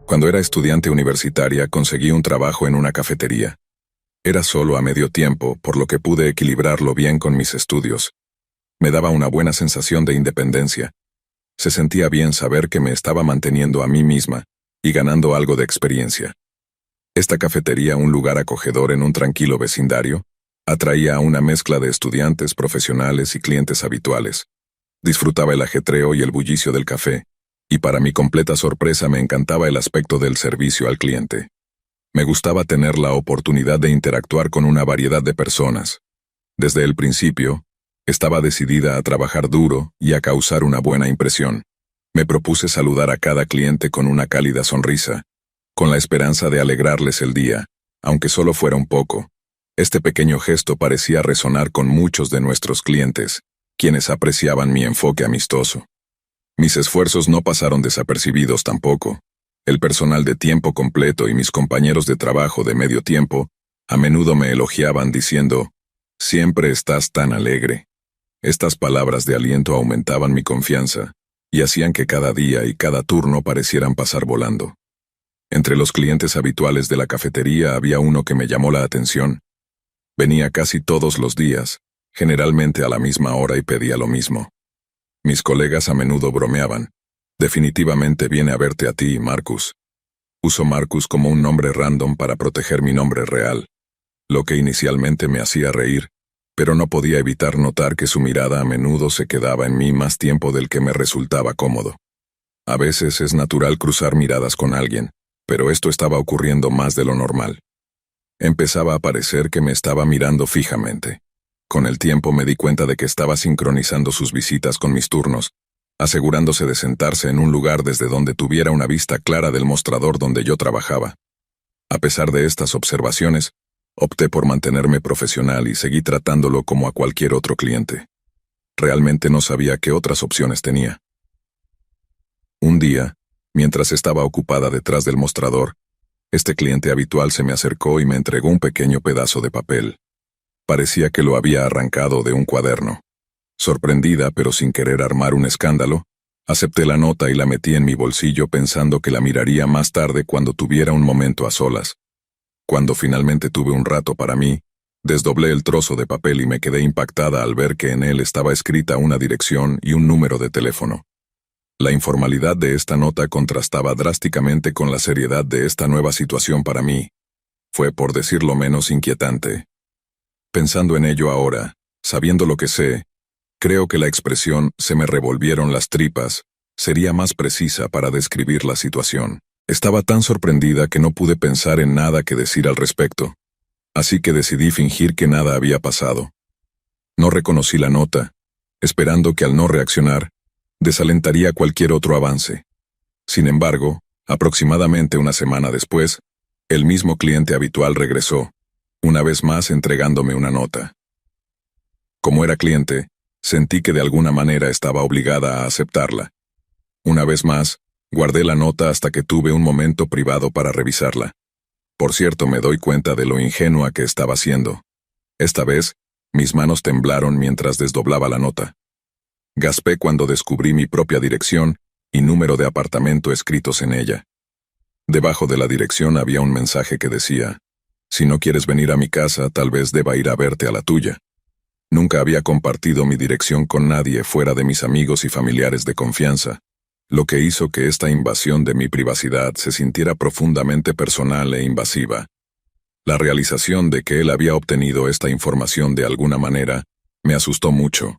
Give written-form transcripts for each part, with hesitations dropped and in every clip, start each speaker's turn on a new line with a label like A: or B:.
A: Cuando era estudiante universitaria conseguí un trabajo en una cafetería. Era solo a medio tiempo, por lo que pude equilibrarlo bien con mis estudios. Me daba una buena sensación de independencia. Se sentía bien saber que me estaba manteniendo a mí misma y ganando algo de experiencia. Esta cafetería, un lugar acogedor en un tranquilo vecindario, atraía a una mezcla de estudiantes, profesionales y clientes habituales. Disfrutaba el ajetreo y el bullicio del café, y para mi completa sorpresa me encantaba el aspecto del servicio al cliente. Me gustaba tener la oportunidad de interactuar con una variedad de personas. Desde el principio, estaba decidida a trabajar duro y a causar una buena impresión. Me propuse saludar a cada cliente con una cálida sonrisa, con la esperanza de alegrarles el día, aunque solo fuera un poco. Este pequeño gesto parecía resonar con muchos de nuestros clientes, quienes apreciaban mi enfoque amistoso. Mis esfuerzos no pasaron desapercibidos tampoco. El personal de tiempo completo y mis compañeros de trabajo de medio tiempo a menudo me elogiaban diciendo, «Siempre estás tan alegre». Estas palabras de aliento aumentaban mi confianza y hacían que cada día y cada turno parecieran pasar volando. Entre los clientes habituales de la cafetería había uno que me llamó la atención. Venía casi todos los días, generalmente a la misma hora, y pedía lo mismo. Mis colegas a menudo bromeaban. «Definitivamente viene a verte a ti, Marcus». Uso Marcus como un nombre random para proteger mi nombre real, lo que inicialmente me hacía reír, pero no podía evitar notar que su mirada a menudo se quedaba en mí más tiempo del que me resultaba cómodo. A veces es natural cruzar miradas con alguien, pero esto estaba ocurriendo más de lo normal. Empezaba a parecer que me estaba mirando fijamente. Con el tiempo me di cuenta de que estaba sincronizando sus visitas con mis turnos, asegurándose de sentarse en un lugar desde donde tuviera una vista clara del mostrador donde yo trabajaba. A pesar de estas observaciones, opté por mantenerme profesional y seguí tratándolo como a cualquier otro cliente. Realmente no sabía qué otras opciones tenía. Un día, mientras estaba ocupada detrás del mostrador, este cliente habitual se me acercó y me entregó un pequeño pedazo de papel. Parecía que lo había arrancado de un cuaderno. Sorprendida, pero sin querer armar un escándalo, acepté la nota y la metí en mi bolsillo pensando que la miraría más tarde cuando tuviera un momento a solas. Cuando finalmente tuve un rato para mí, desdoblé el trozo de papel y me quedé impactada al ver que en él estaba escrita una dirección y un número de teléfono. La informalidad de esta nota contrastaba drásticamente con la seriedad de esta nueva situación para mí. Fue, por decirlo menos, inquietante. Pensando en ello ahora, sabiendo lo que sé, creo que la expresión «se me revolvieron las tripas» sería más precisa para describir la situación. Estaba tan sorprendida que no pude pensar en nada que decir al respecto, así que decidí fingir que nada había pasado. No reconocí la nota, esperando que al no reaccionar, desalentaría cualquier otro avance. Sin embargo, aproximadamente una semana después, el mismo cliente habitual regresó, una vez más entregándome una nota. Como era cliente, sentí que de alguna manera estaba obligada a aceptarla. Una vez más, guardé la nota hasta que tuve un momento privado para revisarla. Por cierto, me doy cuenta de lo ingenua que estaba siendo. Esta vez, mis manos temblaron mientras desdoblaba la nota. Gaspé cuando descubrí mi propia dirección y número de apartamento escritos en ella. Debajo de la dirección había un mensaje que decía: «Si no quieres venir a mi casa, tal vez deba ir a verte a la tuya». Nunca había compartido mi dirección con nadie fuera de mis amigos y familiares de confianza, lo que hizo que esta invasión de mi privacidad se sintiera profundamente personal e invasiva. La realización de que él había obtenido esta información de alguna manera me asustó mucho.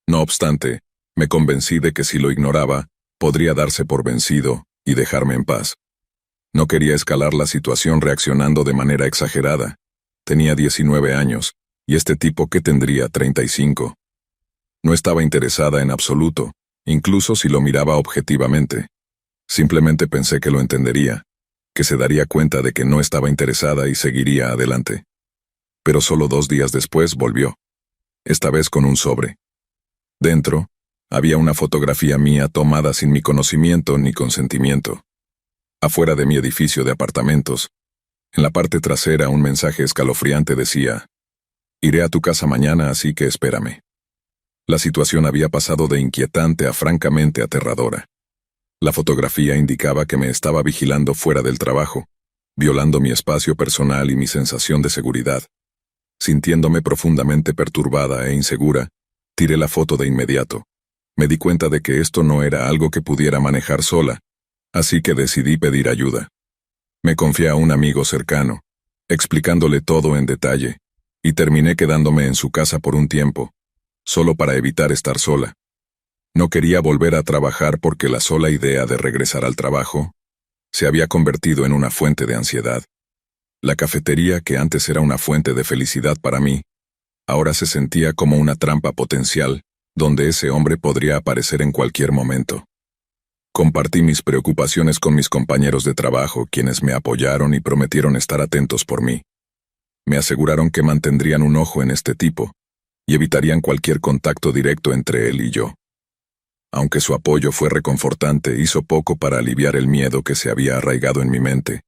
A: No obstante, me convencí de que si lo ignoraba, podría darse por vencido y dejarme en paz. No quería escalar la situación reaccionando de manera exagerada. Tenía 19 años, y este tipo que tendría 35. No estaba interesada en absoluto, incluso si lo miraba objetivamente. Simplemente pensé que lo entendería, que se daría cuenta de que no estaba interesada y seguiría adelante. Pero solo 2 días después volvió. Esta vez con un sobre. Dentro, había una fotografía mía tomada sin mi conocimiento ni consentimiento. Afuera de mi edificio de apartamentos, en la parte trasera un mensaje escalofriante decía: «Iré a tu casa mañana, así que espérame». La situación había pasado de inquietante a francamente aterradora. La fotografía indicaba que me estaba vigilando fuera del trabajo, violando mi espacio personal y mi sensación de seguridad. Sintiéndome profundamente perturbada e insegura, tiré la foto de inmediato. Me di cuenta de que esto no era algo que pudiera manejar sola, así que decidí pedir ayuda. Me confié a un amigo cercano, explicándole todo en detalle, y terminé quedándome en su casa por un tiempo, solo para evitar estar sola. No quería volver a trabajar porque la sola idea de regresar al trabajo se había convertido en una fuente de ansiedad. La cafetería, que antes era una fuente de felicidad para mí, ahora se sentía como una trampa potencial, donde ese hombre podría aparecer en cualquier momento. Compartí mis preocupaciones con mis compañeros de trabajo, quienes me apoyaron y prometieron estar atentos por mí. Me aseguraron que mantendrían un ojo en este tipo, y evitarían cualquier contacto directo entre él y yo. Aunque su apoyo fue reconfortante, hizo poco para aliviar el miedo que se había arraigado en mi mente.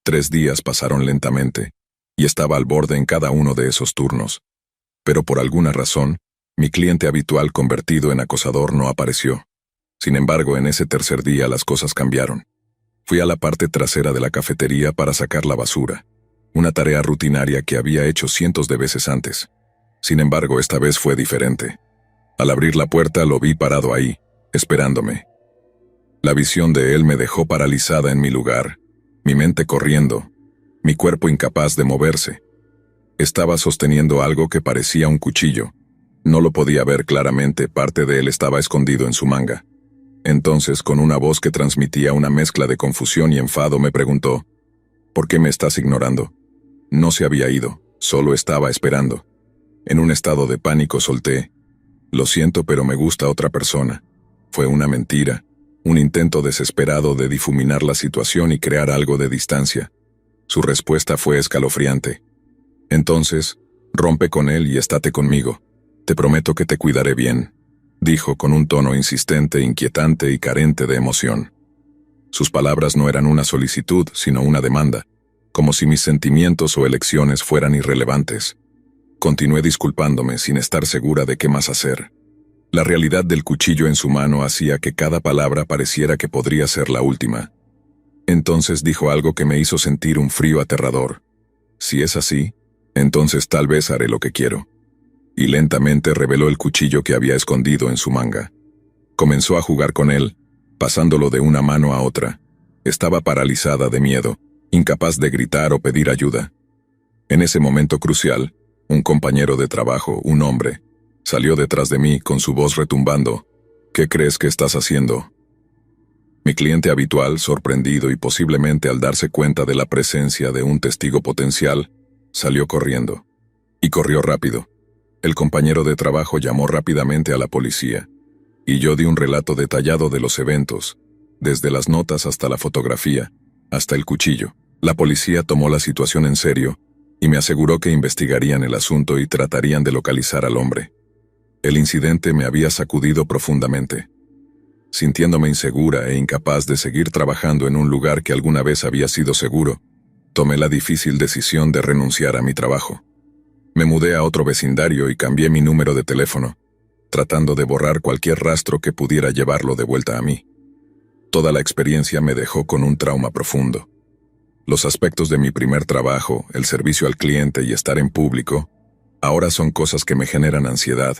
A: 3 días pasaron lentamente, y estaba al borde en cada uno de esos turnos. Pero por alguna razón, mi cliente habitual convertido en acosador no apareció. Sin embargo, en ese tercer día las cosas cambiaron. Fui a la parte trasera de la cafetería para sacar la basura, una tarea rutinaria que había hecho cientos de veces antes. Sin embargo, esta vez fue diferente. Al abrir la puerta lo vi parado ahí, esperándome. La visión de él me dejó paralizada en mi lugar, mi mente corriendo, mi cuerpo incapaz de moverse. Estaba sosteniendo algo que parecía un cuchillo. No lo podía ver claramente, parte de él estaba escondido en su manga. Entonces, con una voz que transmitía una mezcla de confusión y enfado, me preguntó: ¿por qué me estás ignorando? No se había ido, solo estaba esperando. En un estado de pánico solté: lo siento, pero me gusta otra persona. Fue una mentira, un intento desesperado de difuminar la situación y crear algo de distancia. Su respuesta fue escalofriante. Entonces, rompe con él y estate conmigo. Te prometo que te cuidaré bien, dijo con un tono insistente, inquietante y carente de emoción. Sus palabras no eran una solicitud, sino una demanda, como si mis sentimientos o elecciones fueran irrelevantes. Continué disculpándome sin estar segura de qué más hacer. La realidad del cuchillo en su mano hacía que cada palabra pareciera que podría ser la última. Entonces dijo algo que me hizo sentir un frío aterrador. Si es así, entonces tal vez haré lo que quiero. Y lentamente reveló el cuchillo que había escondido en su manga. Comenzó a jugar con él, pasándolo de una mano a otra. Estaba paralizada de miedo, incapaz de gritar o pedir ayuda. En ese momento crucial, un compañero de trabajo, un hombre, salió detrás de mí con su voz retumbando: ¿qué crees que estás haciendo? Mi cliente habitual, sorprendido y posiblemente al darse cuenta de la presencia de un testigo potencial, salió corriendo. Y corrió rápido. El compañero de trabajo llamó rápidamente a la policía, y yo di un relato detallado de los eventos, desde las notas hasta la fotografía, hasta el cuchillo. La policía tomó la situación en serio, y me aseguró que investigarían el asunto y tratarían de localizar al hombre. El incidente me había sacudido profundamente. Sintiéndome insegura e incapaz de seguir trabajando en un lugar que alguna vez había sido seguro, tomé la difícil decisión de renunciar a mi trabajo. Me mudé a otro vecindario y cambié mi número de teléfono, tratando de borrar cualquier rastro que pudiera llevarlo de vuelta a mí. Toda la experiencia me dejó con un trauma profundo. Los aspectos de mi primer trabajo, el servicio al cliente y estar en público, ahora son cosas que me generan ansiedad.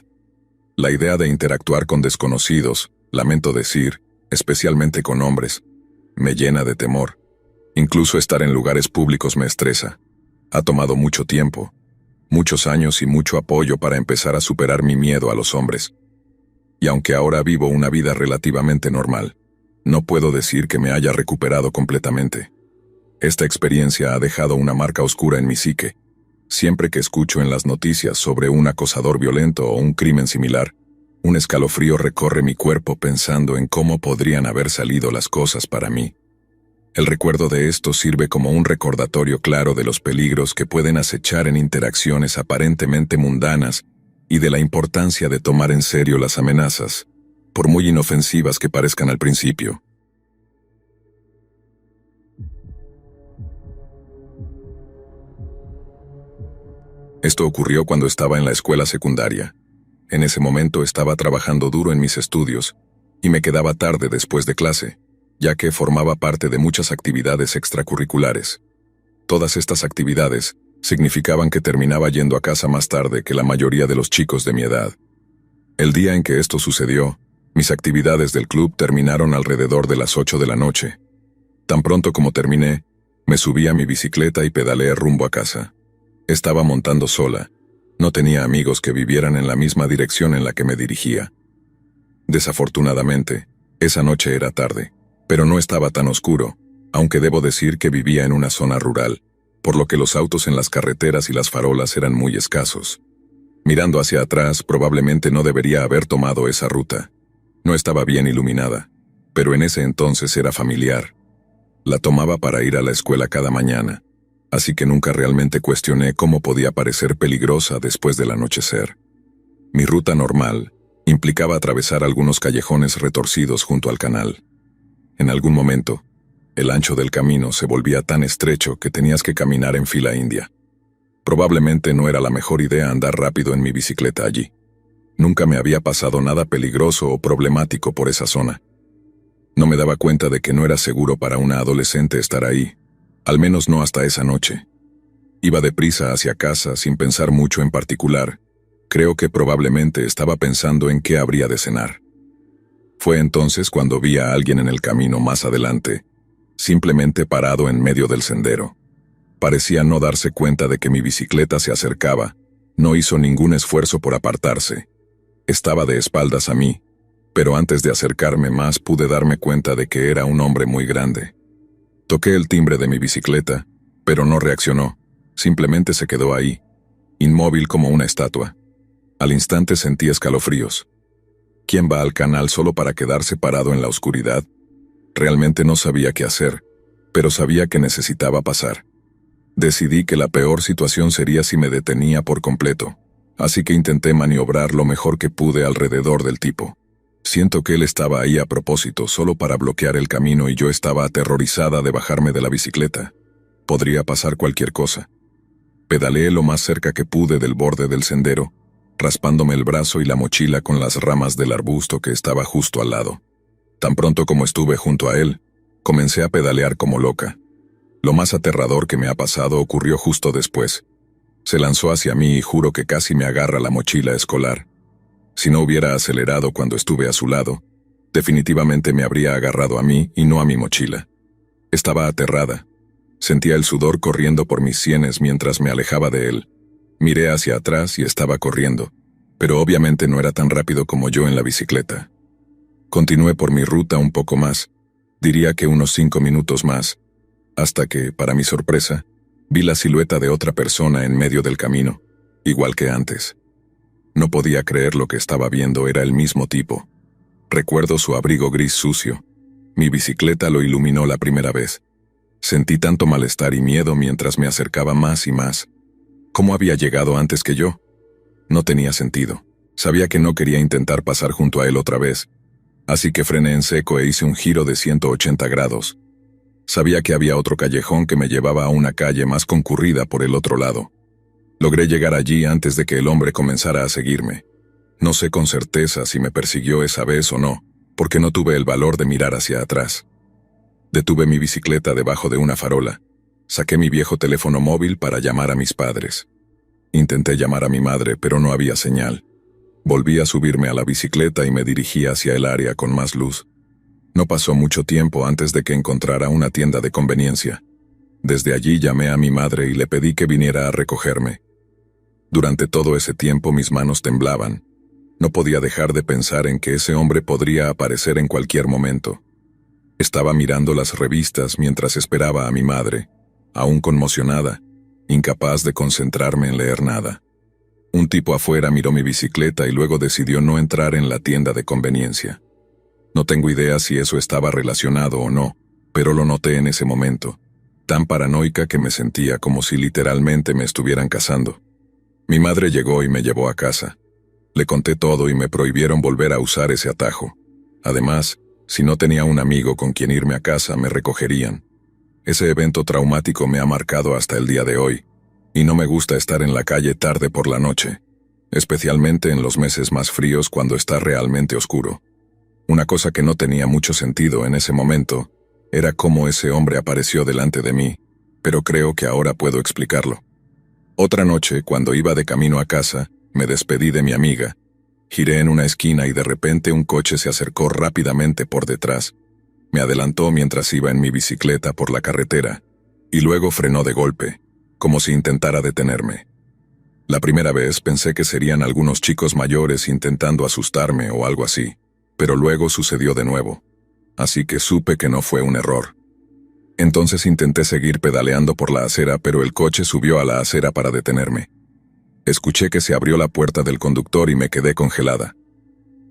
A: La idea de interactuar con desconocidos, lamento decir, especialmente con hombres, me llena de temor. Incluso estar en lugares públicos me estresa. Ha tomado mucho tiempo, muchos años y mucho apoyo para empezar a superar mi miedo a los hombres. Y aunque ahora vivo una vida relativamente normal, no puedo decir que me haya recuperado completamente. Esta experiencia ha dejado una marca oscura en mi psique. Siempre que escucho en las noticias sobre un acosador violento o un crimen similar, un escalofrío recorre mi cuerpo pensando en cómo podrían haber salido las cosas para mí. El recuerdo de esto sirve como un recordatorio claro de los peligros que pueden acechar en interacciones aparentemente mundanas y de la importancia de tomar en serio las amenazas, por muy inofensivas que parezcan al principio. Esto ocurrió cuando estaba en la escuela secundaria. En ese momento estaba trabajando duro en mis estudios, y me quedaba tarde después de clase. ya que formaba parte de muchas actividades extracurriculares. Todas estas actividades significaban que terminaba yendo a casa más tarde que la mayoría de los chicos de mi edad. El día en que esto sucedió, mis actividades del club terminaron alrededor de las 8 de la noche. Tan pronto como terminé, me subí a mi bicicleta y pedaleé rumbo a casa. Estaba montando sola. No tenía amigos que vivieran en la misma dirección en la que me dirigía. Desafortunadamente, esa noche era tarde, pero no estaba tan oscuro, aunque debo decir que vivía en una zona rural, por lo que los autos en las carreteras y las farolas eran muy escasos. Mirando hacia atrás, probablemente no debería haber tomado esa ruta. No estaba bien iluminada, pero en ese entonces era familiar. La tomaba para ir a la escuela cada mañana, así que nunca realmente cuestioné cómo podía parecer peligrosa después del anochecer. Mi ruta normal implicaba atravesar algunos callejones retorcidos junto al canal. En algún momento, el ancho del camino se volvía tan estrecho que tenías que caminar en fila india. Probablemente no era la mejor idea andar rápido en mi bicicleta allí. Nunca me había pasado nada peligroso o problemático por esa zona. No me daba cuenta de que no era seguro para una adolescente estar ahí, al menos no hasta esa noche. Iba deprisa hacia casa sin pensar mucho en particular. Creo que probablemente estaba pensando en qué habría de cenar. Fue entonces cuando vi a alguien en el camino más adelante, simplemente parado en medio del sendero. Parecía no darse cuenta de que mi bicicleta se acercaba. No hizo ningún esfuerzo por apartarse. Estaba de espaldas a mí, pero antes de acercarme más pude darme cuenta de que era un hombre muy grande. Toqué el timbre de mi bicicleta, pero no reaccionó, simplemente se quedó ahí, inmóvil como una estatua. Al instante sentí escalofríos. ¿Quién va al canal solo para quedarse parado en la oscuridad? Realmente no sabía qué hacer, pero sabía que necesitaba pasar. Decidí que la peor situación sería si me detenía por completo, así que intenté maniobrar lo mejor que pude alrededor del tipo. Siento que él estaba ahí a propósito, solo para bloquear el camino, y yo estaba aterrorizada de bajarme de la bicicleta. Podría pasar cualquier cosa. Pedaleé lo más cerca que pude del borde del sendero, raspándome el brazo y la mochila con las ramas del arbusto que estaba justo al lado. Tan pronto como estuve junto a él, comencé a pedalear como loca. Lo más aterrador que me ha pasado ocurrió justo después. Se lanzó hacia mí y juro que casi me agarra la mochila escolar. Si no hubiera acelerado cuando estuve a su lado, definitivamente me habría agarrado a mí y no a mi mochila. Estaba aterrada. Sentía el sudor corriendo por mis sienes mientras me alejaba de él. Miré hacia atrás y estaba corriendo, pero obviamente no era tan rápido como yo en la bicicleta. Continué por mi ruta un poco más, diría que unos 5 minutos más, hasta que, para mi sorpresa, vi la silueta de otra persona en medio del camino, igual que antes. No podía creer lo que estaba viendo, era el mismo tipo. Recuerdo su abrigo gris sucio. Mi bicicleta lo iluminó la primera vez. Sentí tanto malestar y miedo mientras me acercaba más y más. ¿Cómo había llegado antes que yo? No tenía sentido. Sabía que no quería intentar pasar junto a él otra vez, así que frené en seco e hice un giro de 180 grados. Sabía que había otro callejón que me llevaba a una calle más concurrida por el otro lado. Logré llegar allí antes de que el hombre comenzara a seguirme. No sé con certeza si me persiguió esa vez o no, porque no tuve el valor de mirar hacia atrás. Detuve mi bicicleta debajo de una farola. Saqué mi viejo teléfono móvil para llamar a mis padres. Intenté llamar a mi madre, pero no había señal. Volví a subirme a la bicicleta y me dirigí hacia el área con más luz. No pasó mucho tiempo antes de que encontrara una tienda de conveniencia. Desde allí llamé a mi madre y le pedí que viniera a recogerme. Durante todo ese tiempo mis manos temblaban. No podía dejar de pensar en que ese hombre podría aparecer en cualquier momento. Estaba mirando las revistas mientras esperaba a mi madre, aún conmocionada, incapaz de concentrarme en leer nada. Un tipo afuera miró mi bicicleta y luego decidió no entrar en la tienda de conveniencia. No tengo idea si eso estaba relacionado o no, pero lo noté en ese momento, tan paranoica que me sentía como si literalmente me estuvieran cazando. Mi madre llegó y me llevó a casa. Le conté todo y me prohibieron volver a usar ese atajo. Además, si no tenía un amigo con quien irme a casa, me recogerían. Ese evento traumático me ha marcado hasta el día de hoy, y no me gusta estar en la calle tarde por la noche, especialmente en los meses más fríos cuando está realmente oscuro. Una cosa que no tenía mucho sentido en ese momento era cómo ese hombre apareció delante de mí, pero creo que ahora puedo explicarlo. Otra noche, cuando iba de camino a casa, me despedí de mi amiga. Giré en una esquina y de repente un coche se acercó rápidamente por detrás. Me adelantó mientras iba en mi bicicleta por la carretera, y luego frenó de golpe, como si intentara detenerme. La primera vez pensé que serían algunos chicos mayores intentando asustarme o algo así, pero luego sucedió de nuevo, así que supe que no fue un error. Entonces intenté seguir pedaleando por la acera, pero el coche subió a la acera para detenerme. Escuché que se abrió la puerta del conductor y me quedé congelada.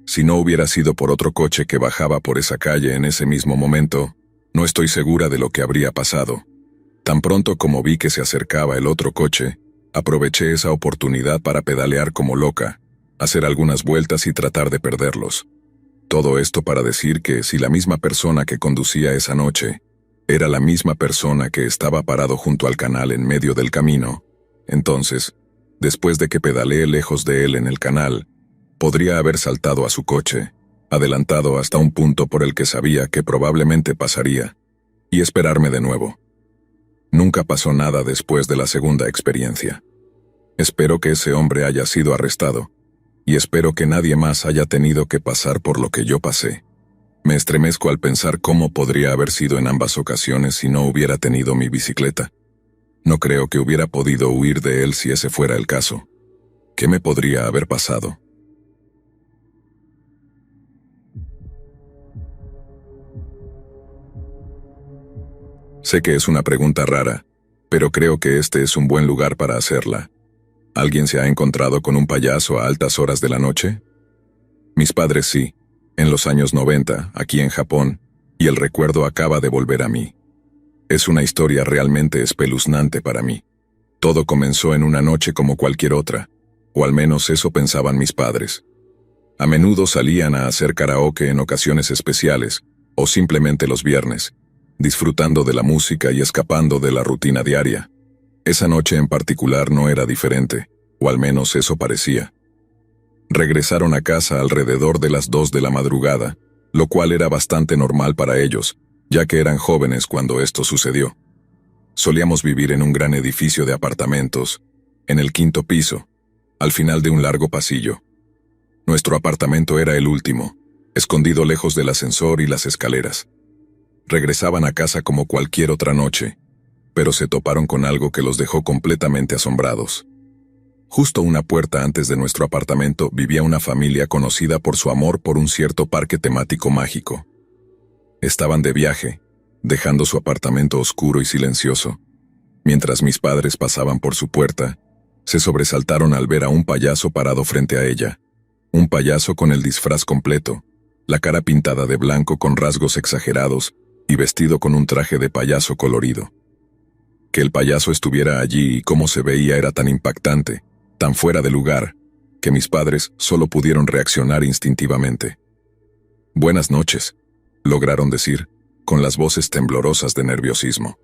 A: Si no hubiera sido por otro coche que bajaba por esa calle en ese mismo momento, no estoy segura de lo que habría pasado. Tan pronto como vi que se acercaba el otro coche, aproveché esa oportunidad para pedalear como loca, hacer algunas vueltas y tratar de perderlos. Todo esto para decir que si la misma persona que conducía esa noche era la misma persona que estaba parado junto al canal en medio del camino, entonces, después de que pedaleé lejos de él en el canal, podría haber saltado a su coche, adelantado hasta un punto por el que sabía que probablemente pasaría, y esperarme de nuevo. Nunca pasó nada después de la segunda experiencia. Espero que ese hombre haya sido arrestado, y espero que nadie más haya tenido que pasar por lo que yo pasé. Me estremezco al pensar cómo podría haber sido en ambas ocasiones si no hubiera tenido mi bicicleta. No creo que hubiera podido huir de él si ese fuera el caso. ¿Qué me podría haber pasado? Sé que es una pregunta rara, pero creo que este es un buen lugar para hacerla. ¿Alguien se ha encontrado con un payaso a altas horas de la noche? Mis padres sí, en los años 90, aquí en Japón, y el recuerdo acaba de volver a mí. Es una historia realmente espeluznante para mí. Todo comenzó en una noche como cualquier otra, o al menos eso pensaban mis padres. A menudo salían a hacer karaoke en ocasiones especiales, o simplemente los viernes, disfrutando de la música y escapando de la rutina diaria. Esa noche en particular no era diferente, o al menos eso parecía. Regresaron a casa alrededor de las 2 de la madrugada, lo cual era bastante normal para ellos, ya que eran jóvenes cuando esto sucedió. Solíamos vivir en un gran edificio de apartamentos, en el 5º piso, al final de un largo pasillo. Nuestro apartamento era el último, escondido lejos del ascensor y las escaleras. Regresaban a casa como cualquier otra noche, pero se toparon con algo que los dejó completamente asombrados. Justo una puerta antes de nuestro apartamento vivía una familia conocida por su amor por un cierto parque temático mágico. Estaban de viaje, dejando su apartamento oscuro y silencioso. Mientras mis padres pasaban por su puerta, se sobresaltaron al ver a un payaso parado frente a ella. Un payaso con el disfraz completo, la cara pintada de blanco con rasgos exagerados y vestido con un traje de payaso colorido. Que el payaso estuviera allí y cómo se veía era tan impactante, tan fuera de lugar, que mis padres solo pudieron reaccionar instintivamente. «Buenas noches», lograron decir, con las voces temblorosas de nerviosismo.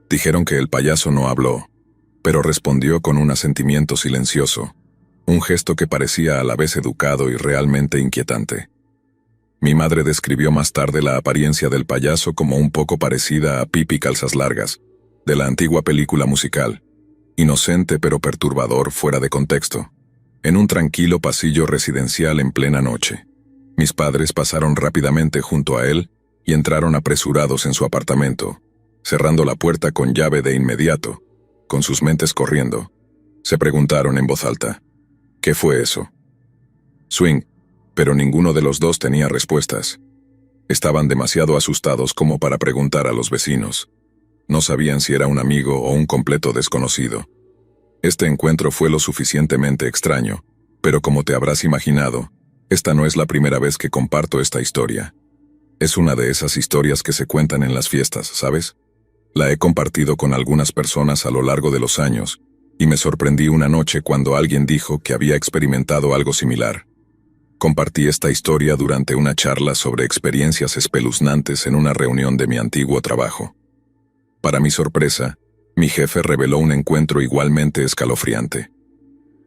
A: Dijeron que el payaso no habló, pero respondió con un asentimiento silencioso, un gesto que parecía a la vez educado y realmente inquietante. Mi madre describió más tarde la apariencia del payaso como un poco parecida a Pippi Calzas Largas, de la antigua película musical, inocente pero perturbador fuera de contexto, en un tranquilo pasillo residencial en plena noche. Mis padres pasaron rápidamente junto a él y entraron apresurados en su apartamento, cerrando la puerta con llave de inmediato, con sus mentes corriendo. Se preguntaron en voz alta, ¿qué fue eso? Swing, pero ninguno de los dos tenía respuestas. Estaban demasiado asustados como para preguntar a los vecinos. No sabían si era un amigo o un completo desconocido. Este encuentro fue lo suficientemente extraño, pero como te habrás imaginado, esta no es la primera vez que comparto esta historia. Es una de esas historias que se cuentan en las fiestas, ¿sabes? La he compartido con algunas personas a lo largo de los años, y me sorprendí una noche cuando alguien dijo que había experimentado algo similar. Compartí esta historia durante una charla sobre experiencias espeluznantes en una reunión de mi antiguo trabajo. Para mi sorpresa, mi jefe reveló un encuentro igualmente escalofriante.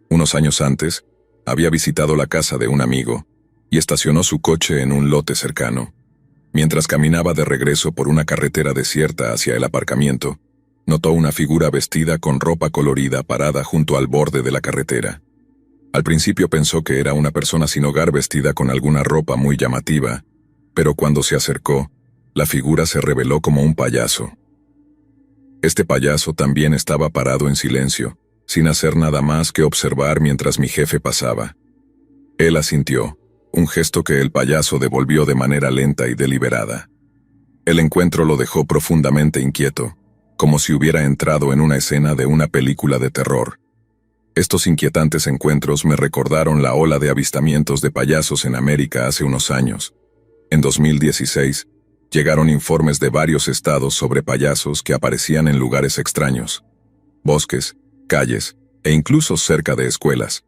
A: Unos años antes, había visitado la casa de un amigo, y estacionó su coche en un lote cercano. Mientras caminaba de regreso por una carretera desierta hacia el aparcamiento, notó una figura vestida con ropa colorida parada junto al borde de la carretera. Al principio pensó que era una persona sin hogar vestida con alguna ropa muy llamativa, pero cuando se acercó, la figura se reveló como un payaso. Este payaso también estaba parado en silencio, sin hacer nada más que observar mientras mi jefe pasaba. Él asintió, un gesto que el payaso devolvió de manera lenta y deliberada. El encuentro lo dejó profundamente inquieto, como si hubiera entrado en una escena de una película de terror. Estos inquietantes encuentros me recordaron la ola de avistamientos de payasos en América hace unos años. En 2016, llegaron informes de varios estados sobre payasos que aparecían en lugares extraños, bosques, calles e incluso cerca de escuelas.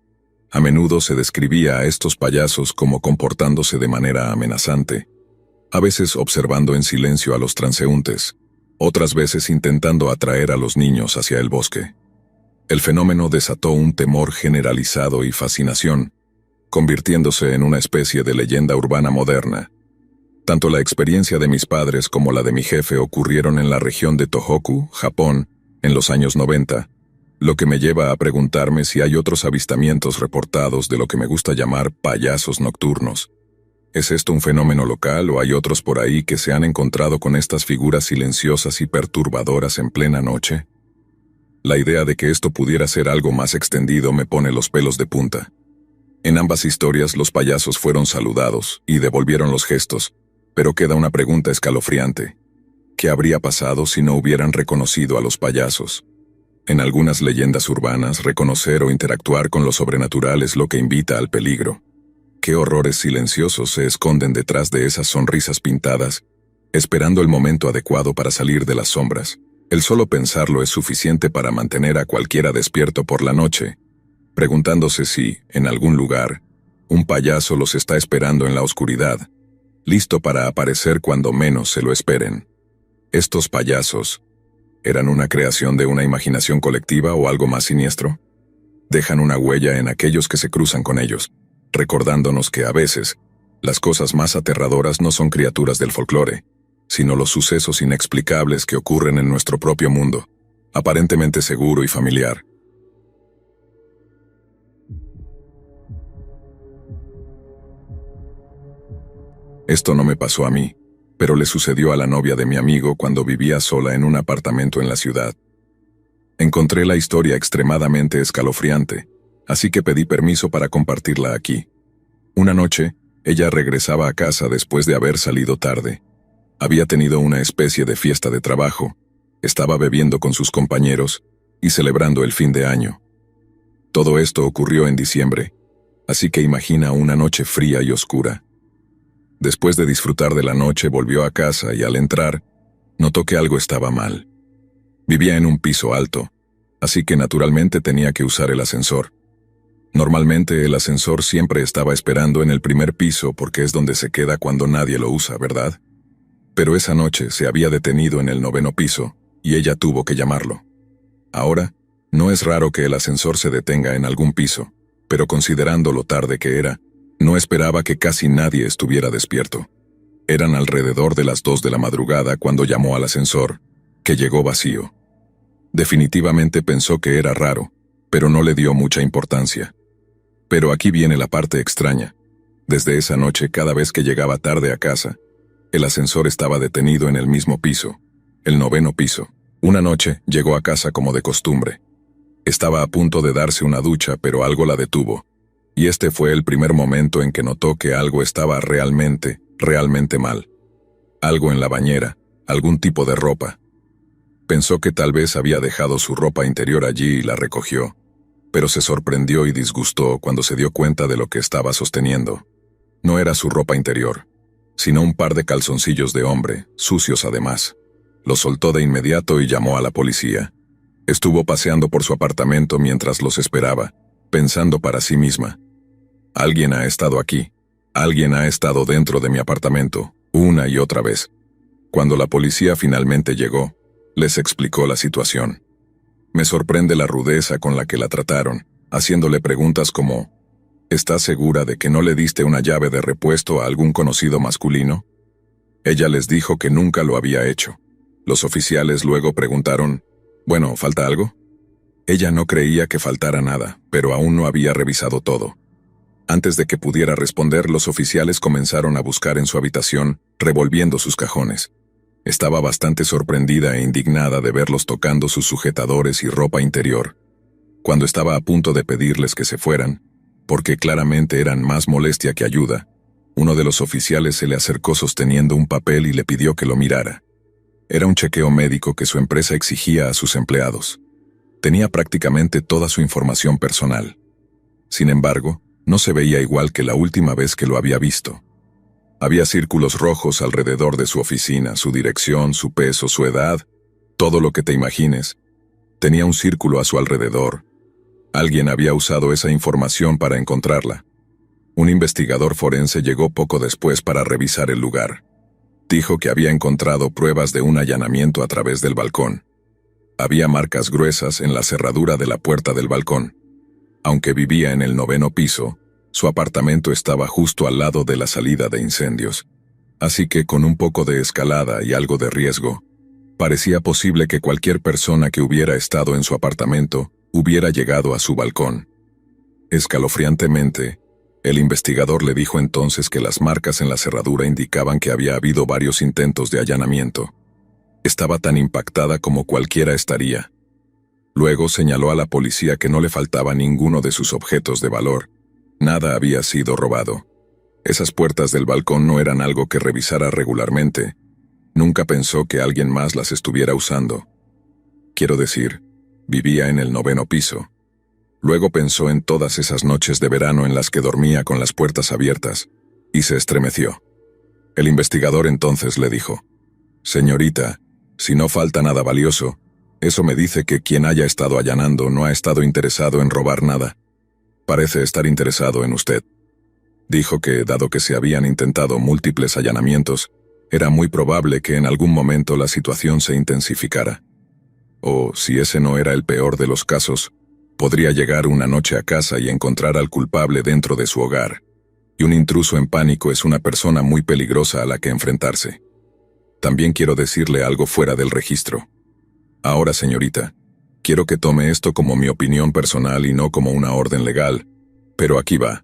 A: A menudo se describía a estos payasos como comportándose de manera amenazante, a veces observando en silencio a los transeúntes, otras veces intentando atraer a los niños hacia el bosque. El fenómeno desató un temor generalizado y fascinación, convirtiéndose en una especie de leyenda urbana moderna. Tanto la experiencia de mis padres como la de mi jefe ocurrieron en la región de Tohoku, Japón, en los años 90, lo que me lleva a preguntarme si hay otros avistamientos reportados de lo que me gusta llamar payasos nocturnos. ¿Es esto un fenómeno local o hay otros por ahí que se han encontrado con estas figuras silenciosas y perturbadoras en plena noche? La idea de que esto pudiera ser algo más extendido me pone los pelos de punta. En ambas historias los payasos fueron saludados y devolvieron los gestos, pero queda una pregunta escalofriante. ¿Qué habría pasado si no hubieran reconocido a los payasos? En algunas leyendas urbanas, reconocer o interactuar con lo sobrenatural es lo que invita al peligro. ¿Qué horrores silenciosos se esconden detrás de esas sonrisas pintadas, esperando el momento adecuado para salir de las sombras? El solo pensarlo es suficiente para mantener a cualquiera despierto por la noche, preguntándose si, en algún lugar, un payaso los está esperando en la oscuridad, listo para aparecer cuando menos se lo esperen. Estos payasos, ¿eran una creación de una imaginación colectiva o algo más siniestro? Dejan una huella en aquellos que se cruzan con ellos, recordándonos que a veces, las cosas más aterradoras no son criaturas del folclore, sino los sucesos inexplicables que ocurren en nuestro propio mundo, aparentemente seguro y familiar. Esto no me pasó a mí, pero le sucedió a la novia de mi amigo cuando vivía sola en un apartamento en la ciudad. Encontré la historia extremadamente escalofriante, así que pedí permiso para compartirla aquí. Una noche, ella regresaba a casa después de haber salido tarde. Había tenido una especie de fiesta de trabajo, estaba bebiendo con sus compañeros y celebrando el fin de año. Todo esto ocurrió en diciembre, así que imagina una noche fría y oscura. Después de disfrutar de la noche volvió a casa y al entrar, notó que algo estaba mal. Vivía en un piso alto, así que naturalmente tenía que usar el ascensor. Normalmente el ascensor siempre estaba esperando en el primer piso porque es donde se queda cuando nadie lo usa, ¿verdad? Pero esa noche se había detenido en el 9º piso, y ella tuvo que llamarlo. Ahora, no es raro que el ascensor se detenga en algún piso, pero considerando lo tarde que era, no esperaba que casi nadie estuviera despierto. Eran alrededor de las 2 de la madrugada cuando llamó al ascensor, que llegó vacío. Definitivamente pensó que era raro, pero no le dio mucha importancia. Pero aquí viene la parte extraña. Desde esa noche, cada vez que llegaba tarde a casa, el ascensor estaba detenido en el mismo piso, el 9º piso. Una noche, llegó a casa como de costumbre. Estaba a punto de darse una ducha, pero algo la detuvo. Y este fue el primer momento en que notó que algo estaba realmente mal. Algo en la bañera, algún tipo de ropa. Pensó que tal vez había dejado su ropa interior allí y la recogió, pero se sorprendió y disgustó cuando se dio cuenta de lo que estaba sosteniendo. No era su ropa interior, sino un par de calzoncillos de hombre, sucios además. Los soltó de inmediato y llamó a la policía. Estuvo paseando por su apartamento mientras los esperaba, pensando para sí misma: alguien ha estado aquí, alguien ha estado dentro de mi apartamento, una y otra vez. Cuando la policía finalmente llegó, les explicó la situación. Me sorprende la rudeza con la que la trataron, haciéndole preguntas como: ¿Estás segura de que no le diste una llave de repuesto a algún conocido masculino? Ella les dijo que nunca lo había hecho. Los oficiales luego preguntaron, «Bueno, ¿falta algo?». Ella no creía que faltara nada, pero aún no había revisado todo. Antes de que pudiera responder, los oficiales comenzaron a buscar en su habitación, revolviendo sus cajones. Estaba bastante sorprendida e indignada de verlos tocando sus sujetadores y ropa interior. Cuando estaba a punto de pedirles que se fueran, porque claramente eran más molestia que ayuda, uno de los oficiales se le acercó sosteniendo un papel y le pidió que lo mirara. Era un chequeo médico que su empresa exigía a sus empleados. Tenía prácticamente toda su información personal. Sin embargo, no se veía igual que la última vez que lo había visto. Había círculos rojos alrededor de su oficina, su dirección, su peso, su edad, todo lo que te imagines. Tenía un círculo a su alrededor. Alguien había usado esa información para encontrarla. Un investigador forense llegó poco después para revisar el lugar. Dijo que había encontrado pruebas de un allanamiento a través del balcón. Había marcas gruesas en la cerradura de la puerta del balcón. Aunque vivía en el 9º piso, su apartamento estaba justo al lado de la salida de incendios. Así que con un poco de escalada y algo de riesgo, parecía posible que cualquier persona que hubiera estado en su apartamento hubiera llegado a su balcón. Escalofriantemente, el investigador le dijo entonces que las marcas en la cerradura indicaban que había habido varios intentos de allanamiento. Estaba tan impactada como cualquiera estaría. Luego señaló a la policía que no le faltaba ninguno de sus objetos de valor. Nada había sido robado. Esas puertas del balcón no eran algo que revisara regularmente. Nunca pensó que alguien más las estuviera usando. Quiero decir, vivía en el 9º piso. Luego pensó en todas esas noches de verano en las que dormía con las puertas abiertas, y se estremeció. El investigador entonces le dijo, «Señorita, si no falta nada valioso, eso me dice que quien haya estado allanando no ha estado interesado en robar nada. Parece estar interesado en usted». Dijo que, dado que se habían intentado múltiples allanamientos, era muy probable que en algún momento la situación se intensificara. O, si ese no era el peor de los casos, podría llegar una noche a casa y encontrar al culpable dentro de su hogar. Y un intruso en pánico es una persona muy peligrosa a la que enfrentarse. También quiero decirle algo fuera del registro. Ahora, señorita, quiero que tome esto como mi opinión personal y no como una orden legal, pero aquí va.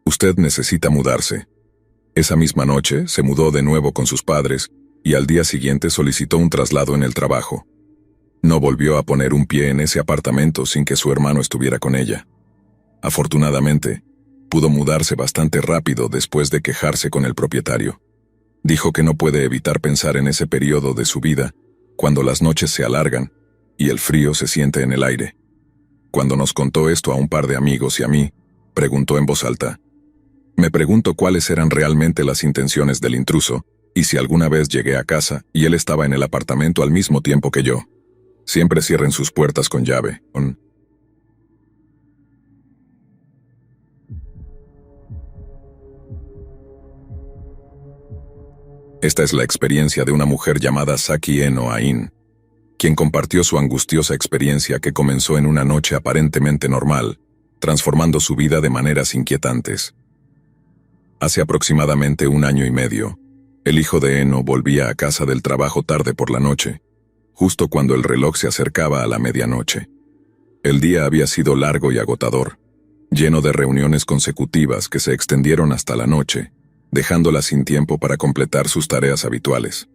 A: Usted necesita mudarse. Esa misma noche se mudó de nuevo con sus padres y al día siguiente solicitó un traslado en el trabajo. No volvió a poner un pie en ese apartamento sin que su hermano estuviera con ella. Afortunadamente, pudo mudarse bastante rápido después de quejarse con el propietario. Dijo que no puede evitar pensar en ese periodo de su vida, cuando las noches se alargan y el frío se siente en el aire. Cuando nos contó esto a un par de amigos y a mí, preguntó en voz alta, «Me pregunto cuáles eran realmente las intenciones del intruso, y si alguna vez llegué a casa y él estaba en el apartamento al mismo tiempo que yo. Siempre cierren sus puertas con llave». Esta es la experiencia de una mujer llamada Saki Eno Ain, quien compartió su angustiosa experiencia que comenzó en una noche aparentemente normal, transformando su vida de maneras inquietantes. Hace aproximadamente 1 año y medio, el hijo de Eno volvía a casa del trabajo tarde por la noche, justo cuando el reloj se acercaba a la medianoche. El día había sido largo y agotador, lleno de reuniones consecutivas que se extendieron hasta la noche, dejándola sin tiempo para completar sus tareas habituales.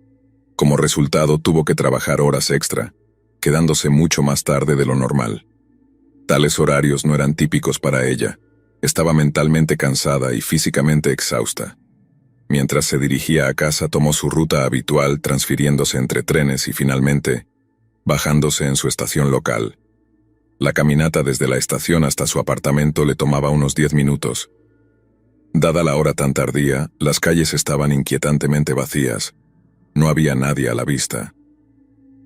A: Como resultado, tuvo que trabajar horas extra, quedándose mucho más tarde de lo normal. Tales horarios no eran típicos para ella. Estaba mentalmente cansada y físicamente exhausta. Mientras se dirigía a casa, tomó su ruta habitual, transfiriéndose entre trenes y finalmente, bajándose en su estación local. La caminata desde la estación hasta su apartamento le tomaba unos 10 minutos. Dada la hora tan tardía, las calles estaban inquietantemente vacías. No había nadie a la vista.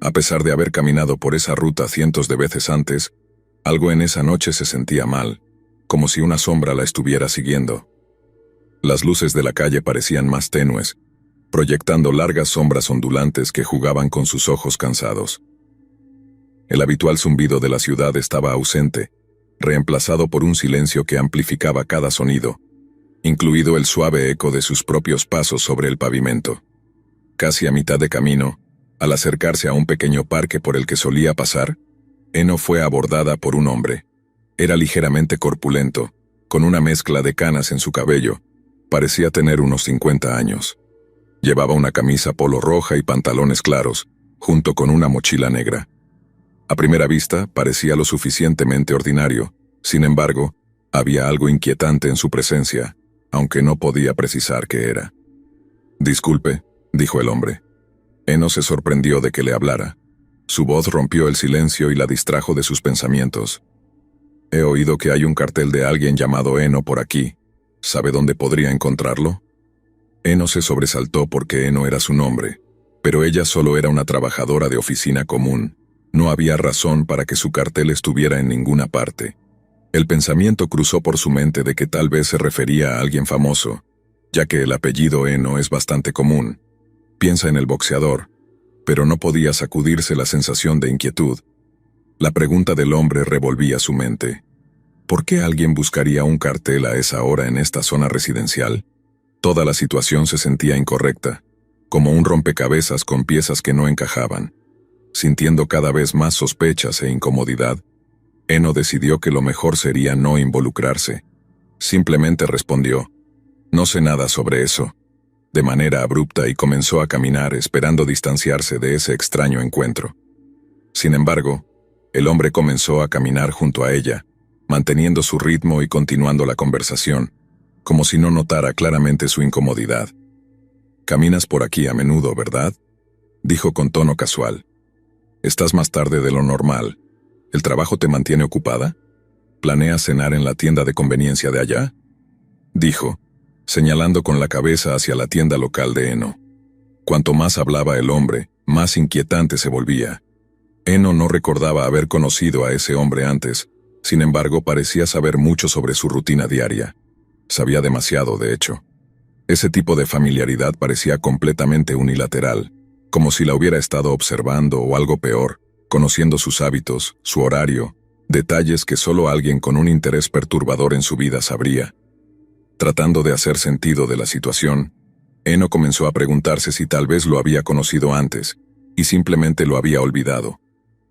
A: A pesar de haber caminado por esa ruta cientos de veces antes, algo en esa noche se sentía mal, como si una sombra la estuviera siguiendo. Las luces de la calle parecían más tenues, proyectando largas sombras ondulantes que jugaban con sus ojos cansados. El habitual zumbido de la ciudad estaba ausente, reemplazado por un silencio que amplificaba cada sonido, incluido el suave eco de sus propios pasos sobre el pavimento. Casi a mitad de camino, al acercarse a un pequeño parque por el que solía pasar, Eno fue abordada por un hombre. Era ligeramente corpulento, con una mezcla de canas en su cabello. Parecía tener unos 50 años. Llevaba una camisa polo roja y pantalones claros, junto con una mochila negra. A primera vista, parecía lo suficientemente ordinario. Sin embargo, había algo inquietante en su presencia, aunque no podía precisar qué era. «Disculpe», dijo el hombre. Eno se sorprendió de que le hablara. Su voz rompió el silencio y la distrajo de sus pensamientos. «He oído que hay un cartel de alguien llamado Eno por aquí. ¿Sabe dónde podría encontrarlo?» Eno se sobresaltó porque Eno era su nombre, pero ella solo era una trabajadora de oficina común. No había razón para que su cartel estuviera en ninguna parte. El pensamiento cruzó por su mente de que tal vez se refería a alguien famoso, ya que el apellido Eno es bastante común. Piensa en el boxeador, pero no podía sacudirse la sensación de inquietud. La pregunta del hombre revolvía su mente. ¿Por qué alguien buscaría un cartel a esa hora en esta zona residencial? Toda la situación se sentía incorrecta, como un rompecabezas con piezas que no encajaban. Sintiendo cada vez más sospechas e incomodidad, Eno decidió que lo mejor sería no involucrarse. Simplemente respondió, «No sé nada sobre eso», de manera abrupta, y comenzó a caminar esperando distanciarse de ese extraño encuentro. Sin embargo, el hombre comenzó a caminar junto a ella, manteniendo su ritmo y continuando la conversación, como si no notara claramente su incomodidad. «Caminas por aquí a menudo, ¿verdad?», dijo con tono casual. «Estás más tarde de lo normal. ¿El trabajo te mantiene ocupada? ¿Planeas cenar en la tienda de conveniencia de allá?», dijo, señalando con la cabeza hacia la tienda local de Eno. Cuanto más hablaba el hombre, más inquietante se volvía. Eno no recordaba haber conocido a ese hombre antes, sin embargo parecía saber mucho sobre su rutina diaria. Sabía demasiado, de hecho. Ese tipo de familiaridad parecía completamente unilateral, como si la hubiera estado observando o algo peor, conociendo sus hábitos, su horario, detalles que solo alguien con un interés perturbador en su vida sabría. Tratando de hacer sentido de la situación, Eno comenzó a preguntarse si tal vez lo había conocido antes, y simplemente lo había olvidado.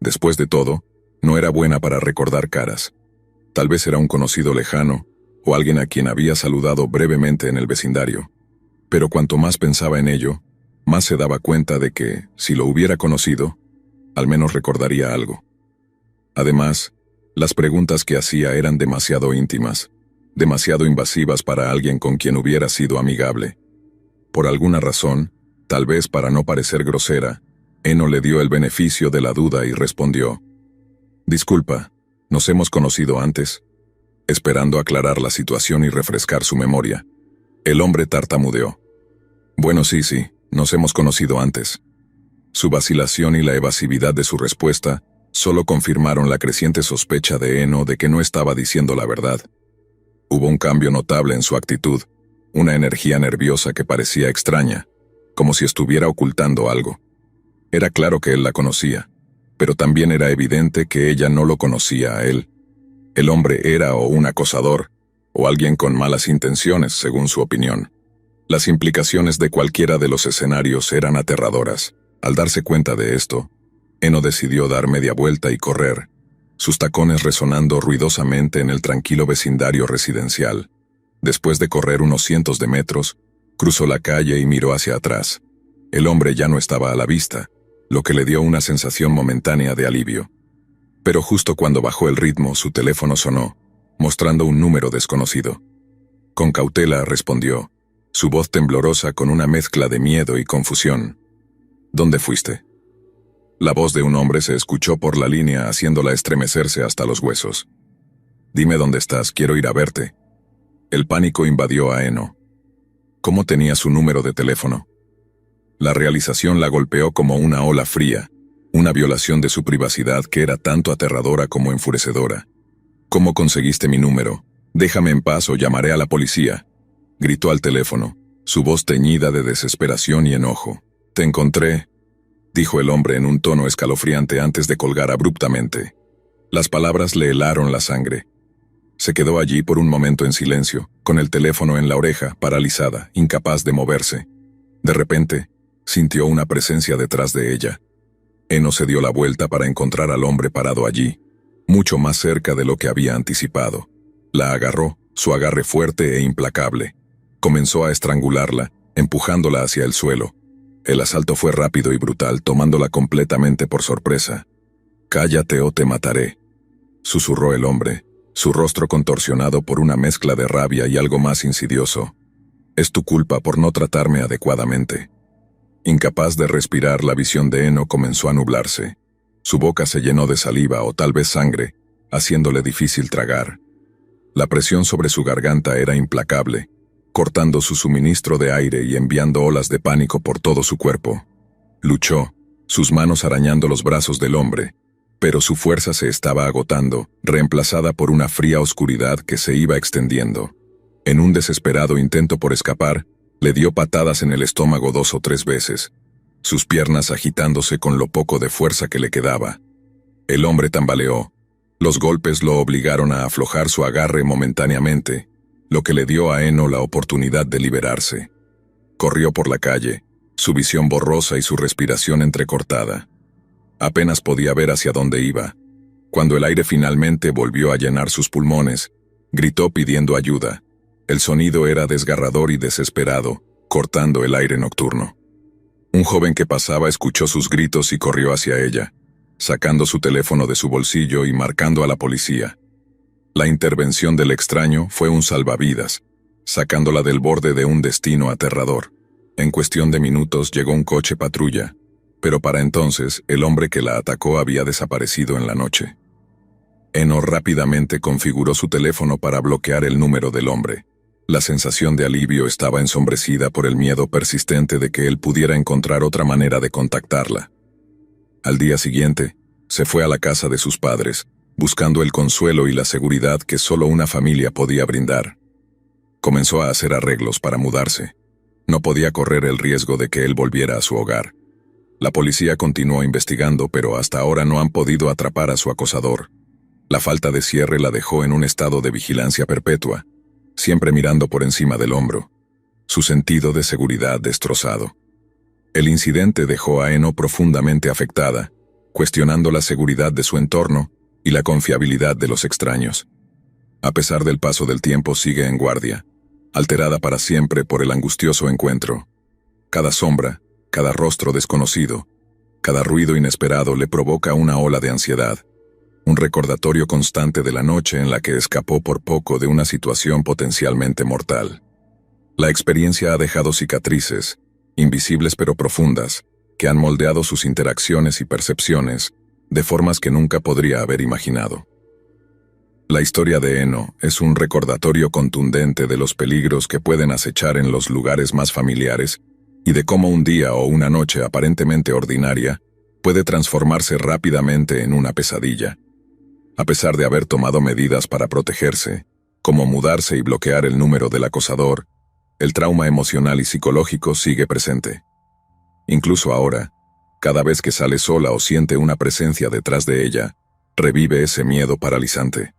A: Después de todo, no era buena para recordar caras. Tal vez era un conocido lejano, o alguien a quien había saludado brevemente en el vecindario. Pero cuanto más pensaba en ello, más se daba cuenta de que, si lo hubiera conocido, al menos recordaría algo. Además, las preguntas que hacía eran demasiado íntimas, demasiado invasivas para alguien con quien hubiera sido amigable. Por alguna razón, tal vez para no parecer grosera, Eno le dio el beneficio de la duda y respondió, «Disculpa, ¿nos hemos conocido antes?», esperando aclarar la situación y refrescar su memoria. El hombre tartamudeó. «Bueno, sí, nos hemos conocido antes». Su vacilación y la evasividad de su respuesta solo confirmaron la creciente sospecha de Eno de que no estaba diciendo la verdad. Hubo un cambio notable en su actitud, una energía nerviosa que parecía extraña, como si estuviera ocultando algo. Era claro que él la conocía, pero también era evidente que ella no lo conocía a él. El hombre era o un acosador, o alguien con malas intenciones, según su opinión. Las implicaciones de cualquiera de los escenarios eran aterradoras. Al darse cuenta de esto, Eno decidió dar media vuelta y correr, sus tacones resonando ruidosamente en el tranquilo vecindario residencial. Después de correr unos cientos de metros, cruzó la calle y miró hacia atrás. El hombre ya no estaba a la vista, lo que le dio una sensación momentánea de alivio. Pero justo cuando bajó el ritmo, su teléfono sonó, mostrando un número desconocido. Con cautela respondió, su voz temblorosa con una mezcla de miedo y confusión. «¿Dónde fuiste?». La voz de un hombre se escuchó por la línea haciéndola estremecerse hasta los huesos. «Dime dónde estás, quiero ir a verte». El pánico invadió a Eno. ¿Cómo tenía su número de teléfono? La realización la golpeó como una ola fría, una violación de su privacidad que era tanto aterradora como enfurecedora. «¿Cómo conseguiste mi número? Déjame en paz o llamaré a la policía», gritó al teléfono, su voz teñida de desesperación y enojo. «Te encontré», dijo el hombre en un tono escalofriante antes de colgar abruptamente. Las palabras le helaron la sangre, Se quedó allí por un momento en silencio, con el teléfono en la oreja, paralizada, incapaz de moverse. De repente, sintió una presencia detrás de ella. Eno se dio la vuelta para encontrar al hombre parado allí, mucho más cerca de lo que había anticipado. La agarró, su agarre fuerte e implacable. Comenzó a estrangularla, empujándola hacia el suelo. El asalto fue rápido y brutal, tomándola completamente por sorpresa. «Cállate o te mataré», susurró el hombre, su rostro contorsionado por una mezcla de rabia y algo más insidioso. «Es tu culpa por no tratarme adecuadamente». Incapaz de respirar, la visión de Eno comenzó a nublarse. Su boca se llenó de saliva o tal vez sangre, haciéndole difícil tragar. La presión sobre su garganta era implacable, cortando su suministro de aire y enviando olas de pánico por todo su cuerpo. Luchó, sus manos arañando los brazos del hombre, pero su fuerza se estaba agotando, reemplazada por una fría oscuridad que se iba extendiendo. En un desesperado intento por escapar, le dio patadas en el estómago 2 o 3 veces, sus piernas agitándose con lo poco de fuerza que le quedaba. El hombre tambaleó. Los golpes lo obligaron a aflojar su agarre momentáneamente, lo que le dio a Eno la oportunidad de liberarse. Corrió por la calle, su visión borrosa y su respiración entrecortada. Apenas podía ver hacia dónde iba. Cuando el aire finalmente volvió a llenar sus pulmones, gritó pidiendo ayuda. El sonido era desgarrador y desesperado, cortando el aire nocturno. Un joven que pasaba escuchó sus gritos y corrió hacia ella, sacando su teléfono de su bolsillo y marcando a la policía. La intervención del extraño fue un salvavidas, sacándola del borde de un destino aterrador. En cuestión de minutos llegó un coche patrulla, pero para entonces el hombre que la atacó había desaparecido en la noche. Eno rápidamente configuró su teléfono para bloquear el número del hombre. La sensación de alivio estaba ensombrecida por el miedo persistente de que él pudiera encontrar otra manera de contactarla. Al día siguiente, se fue a la casa de sus padres, buscando el consuelo y la seguridad que solo una familia podía brindar. Comenzó a hacer arreglos para mudarse. No podía correr el riesgo de que él volviera a su hogar. La policía continuó investigando, pero hasta ahora no han podido atrapar a su acosador. La falta de cierre la dejó en un estado de vigilancia perpetua, siempre mirando por encima del hombro, su sentido de seguridad destrozado. El incidente dejó a Eno profundamente afectada, cuestionando la seguridad de su entorno y la confiabilidad de los extraños. A pesar del paso del tiempo, sigue en guardia, alterada para siempre por el angustioso encuentro. Cada sombra, cada rostro desconocido, cada ruido inesperado le provoca una ola de ansiedad, un recordatorio constante de la noche en la que escapó por poco de una situación potencialmente mortal. La experiencia ha dejado cicatrices, invisibles pero profundas, que han moldeado sus interacciones y percepciones de formas que nunca podría haber imaginado. La historia de Eno es un recordatorio contundente de los peligros que pueden acechar en los lugares más familiares y de cómo un día o una noche aparentemente ordinaria puede transformarse rápidamente en una pesadilla. A pesar de haber tomado medidas para protegerse, como mudarse y bloquear el número del acosador, el trauma emocional y psicológico sigue presente. Incluso ahora, cada vez que sale sola o siente una presencia detrás de ella, revive ese miedo paralizante.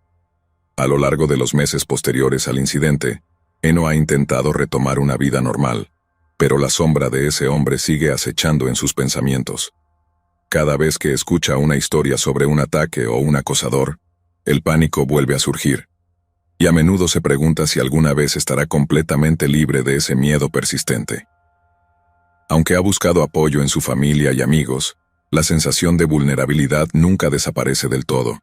A: A lo largo de los meses posteriores al incidente, Eno ha intentado retomar una vida normal, pero la sombra de ese hombre sigue acechando en sus pensamientos. Cada vez que escucha una historia sobre un ataque o un acosador, el pánico vuelve a surgir, y a menudo se pregunta si alguna vez estará completamente libre de ese miedo persistente. Aunque ha buscado apoyo en su familia y amigos, la sensación de vulnerabilidad nunca desaparece del todo.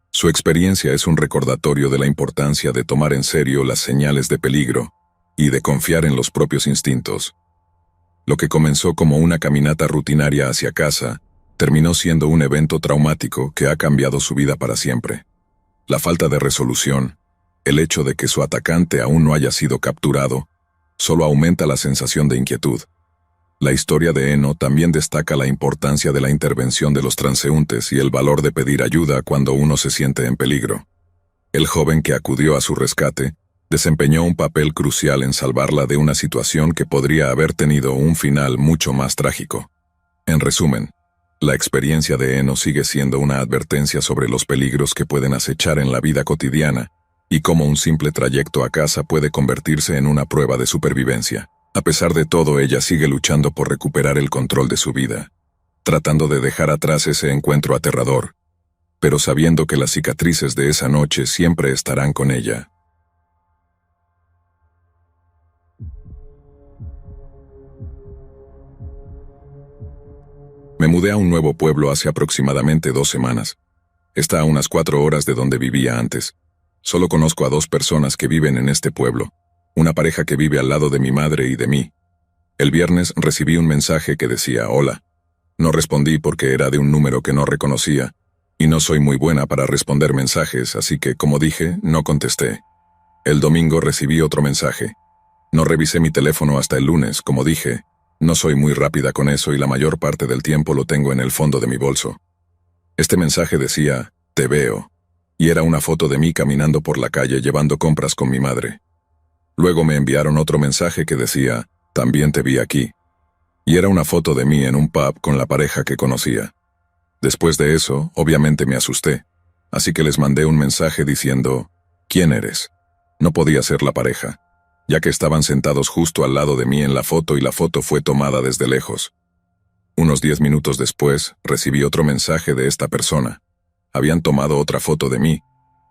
A: Su experiencia es un recordatorio de la importancia de tomar en serio las señales de peligro y de confiar en los propios instintos. Lo que comenzó como una caminata rutinaria hacia casa, terminó siendo un evento traumático que ha cambiado su vida para siempre. La falta de resolución, el hecho de que su atacante aún no haya sido capturado, solo aumenta la sensación de inquietud. La historia de Eno también destaca la importancia de la intervención de los transeúntes y el valor de pedir ayuda cuando uno se siente en peligro. El joven que acudió a su rescate desempeñó un papel crucial en salvarla de una situación que podría haber tenido un final mucho más trágico. En resumen, la experiencia de Eno sigue siendo una advertencia sobre los peligros que pueden acechar en la vida cotidiana y cómo un simple trayecto a casa puede convertirse en una prueba de supervivencia. A pesar de todo, ella sigue luchando por recuperar el control de su vida, tratando de dejar atrás ese encuentro aterrador, pero sabiendo que las cicatrices de esa noche siempre estarán con ella. Me mudé a un nuevo pueblo hace aproximadamente 2 semanas. Está a unas 4 horas de donde vivía antes. Solo conozco a 2 personas que viven en este pueblo, una pareja que vive al lado de mi madre y de mí. El viernes recibí un mensaje que decía hola. No respondí porque era de un número que no reconocía, y no soy muy buena para responder mensajes, así que, como dije, no contesté. El domingo recibí otro mensaje. No revisé mi teléfono hasta el lunes, como dije. No soy muy rápida con eso y la mayor parte del tiempo lo tengo en el fondo de mi bolso. Este mensaje decía, te veo, y era una foto de mí caminando por la calle llevando compras con mi madre. Luego me enviaron otro mensaje que decía, también te vi aquí, y era una foto de mí en un pub con la pareja que conocía. Después de eso, obviamente me asusté, así que les mandé un mensaje diciendo, ¿quién eres? No podía ser la pareja, ya que estaban sentados justo al lado de mí en la foto y la foto fue tomada desde lejos. Unos 10 minutos después, recibí otro mensaje de esta persona. Habían tomado otra foto de mí,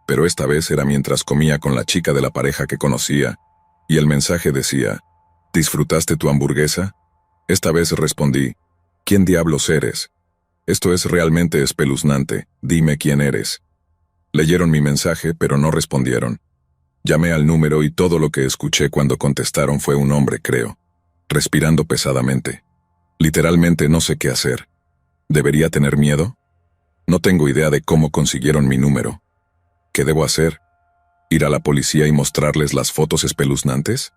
A: pero esta vez era mientras comía con la chica de la pareja que conocía, y el mensaje decía, ¿disfrutaste tu hamburguesa? Esta vez respondí, ¿quién diablos eres? Esto es realmente espeluznante, dime quién eres. Leyeron mi mensaje, pero no respondieron. Llamé al número y todo lo que escuché cuando contestaron fue un hombre, creo, respirando pesadamente. Literalmente no sé qué hacer. ¿Debería tener miedo? No tengo idea de cómo consiguieron mi número. ¿Qué debo hacer? ¿Ir a la policía y mostrarles las fotos espeluznantes?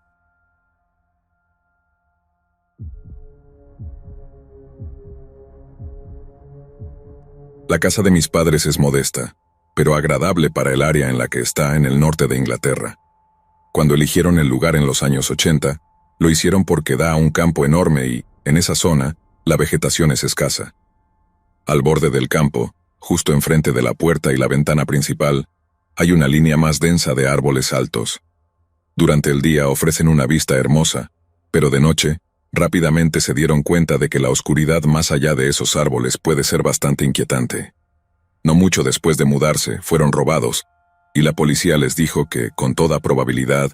A: La casa de mis padres es modesta, pero agradable para el área en la que está en el norte de Inglaterra. Cuando eligieron el lugar en los años 80, lo hicieron porque da a un campo enorme y, en esa zona, la vegetación es escasa. Al borde del campo, justo enfrente de la puerta y la ventana principal, hay una línea más densa de árboles altos. Durante el día ofrecen una vista hermosa, pero de noche, rápidamente se dieron cuenta de que la oscuridad más allá de esos árboles puede ser bastante inquietante. No mucho después de mudarse, fueron robados, y la policía les dijo que, con toda probabilidad,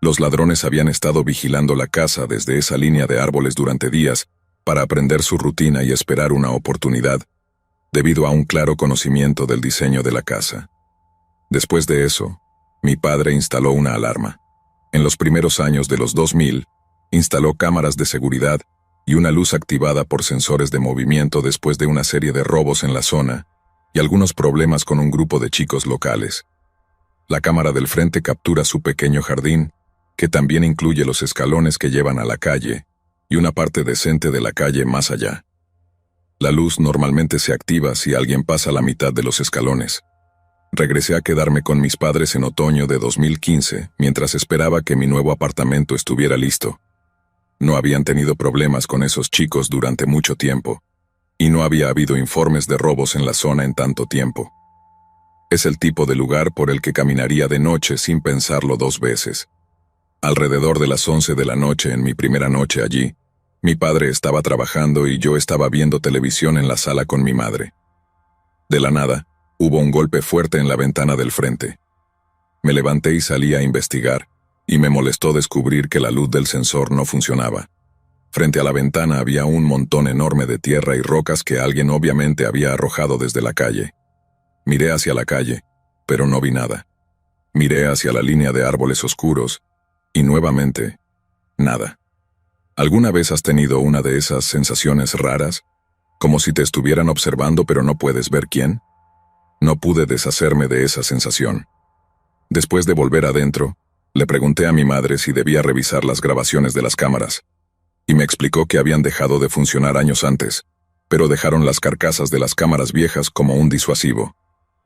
A: los ladrones habían estado vigilando la casa desde esa línea de árboles durante días para aprender su rutina y esperar una oportunidad, debido a un claro conocimiento del diseño de la casa. Después de eso, mi padre instaló una alarma. En los primeros años de los 2000, instaló cámaras de seguridad y una luz activada por sensores de movimiento después de una serie de robos en la zona y algunos problemas con un grupo de chicos locales. La cámara del frente captura su pequeño jardín, que también incluye los escalones que llevan a la calle y una parte decente de la calle más allá. La luz normalmente se activa si alguien pasa la mitad de los escalones. Regresé a quedarme con mis padres en otoño de 2015 mientras esperaba que mi nuevo apartamento estuviera listo. No habían tenido problemas con esos chicos durante mucho tiempo, y no había habido informes de robos en la zona en tanto tiempo. Es el tipo de lugar por el que caminaría de noche sin pensarlo 2 veces. Alrededor de las 11 de la noche en mi primera noche allí, mi padre estaba trabajando y yo estaba viendo televisión en la sala con mi madre. De la nada, hubo un golpe fuerte en la ventana del frente. Me levanté y salí a investigar, y me molestó descubrir que la luz del sensor no funcionaba. Frente a la ventana había un montón enorme de tierra y rocas que alguien obviamente había arrojado desde la calle. Miré hacia la calle, pero no vi nada. Miré hacia la línea de árboles oscuros, y nuevamente, nada. ¿Alguna vez has tenido una de esas sensaciones raras? Como si te estuvieran observando pero no puedes ver quién. No pude deshacerme de esa sensación. Después de volver adentro, le pregunté a mi madre si debía revisar las grabaciones de las cámaras, y me explicó que habían dejado de funcionar años antes, pero dejaron las carcasas de las cámaras viejas como un disuasivo.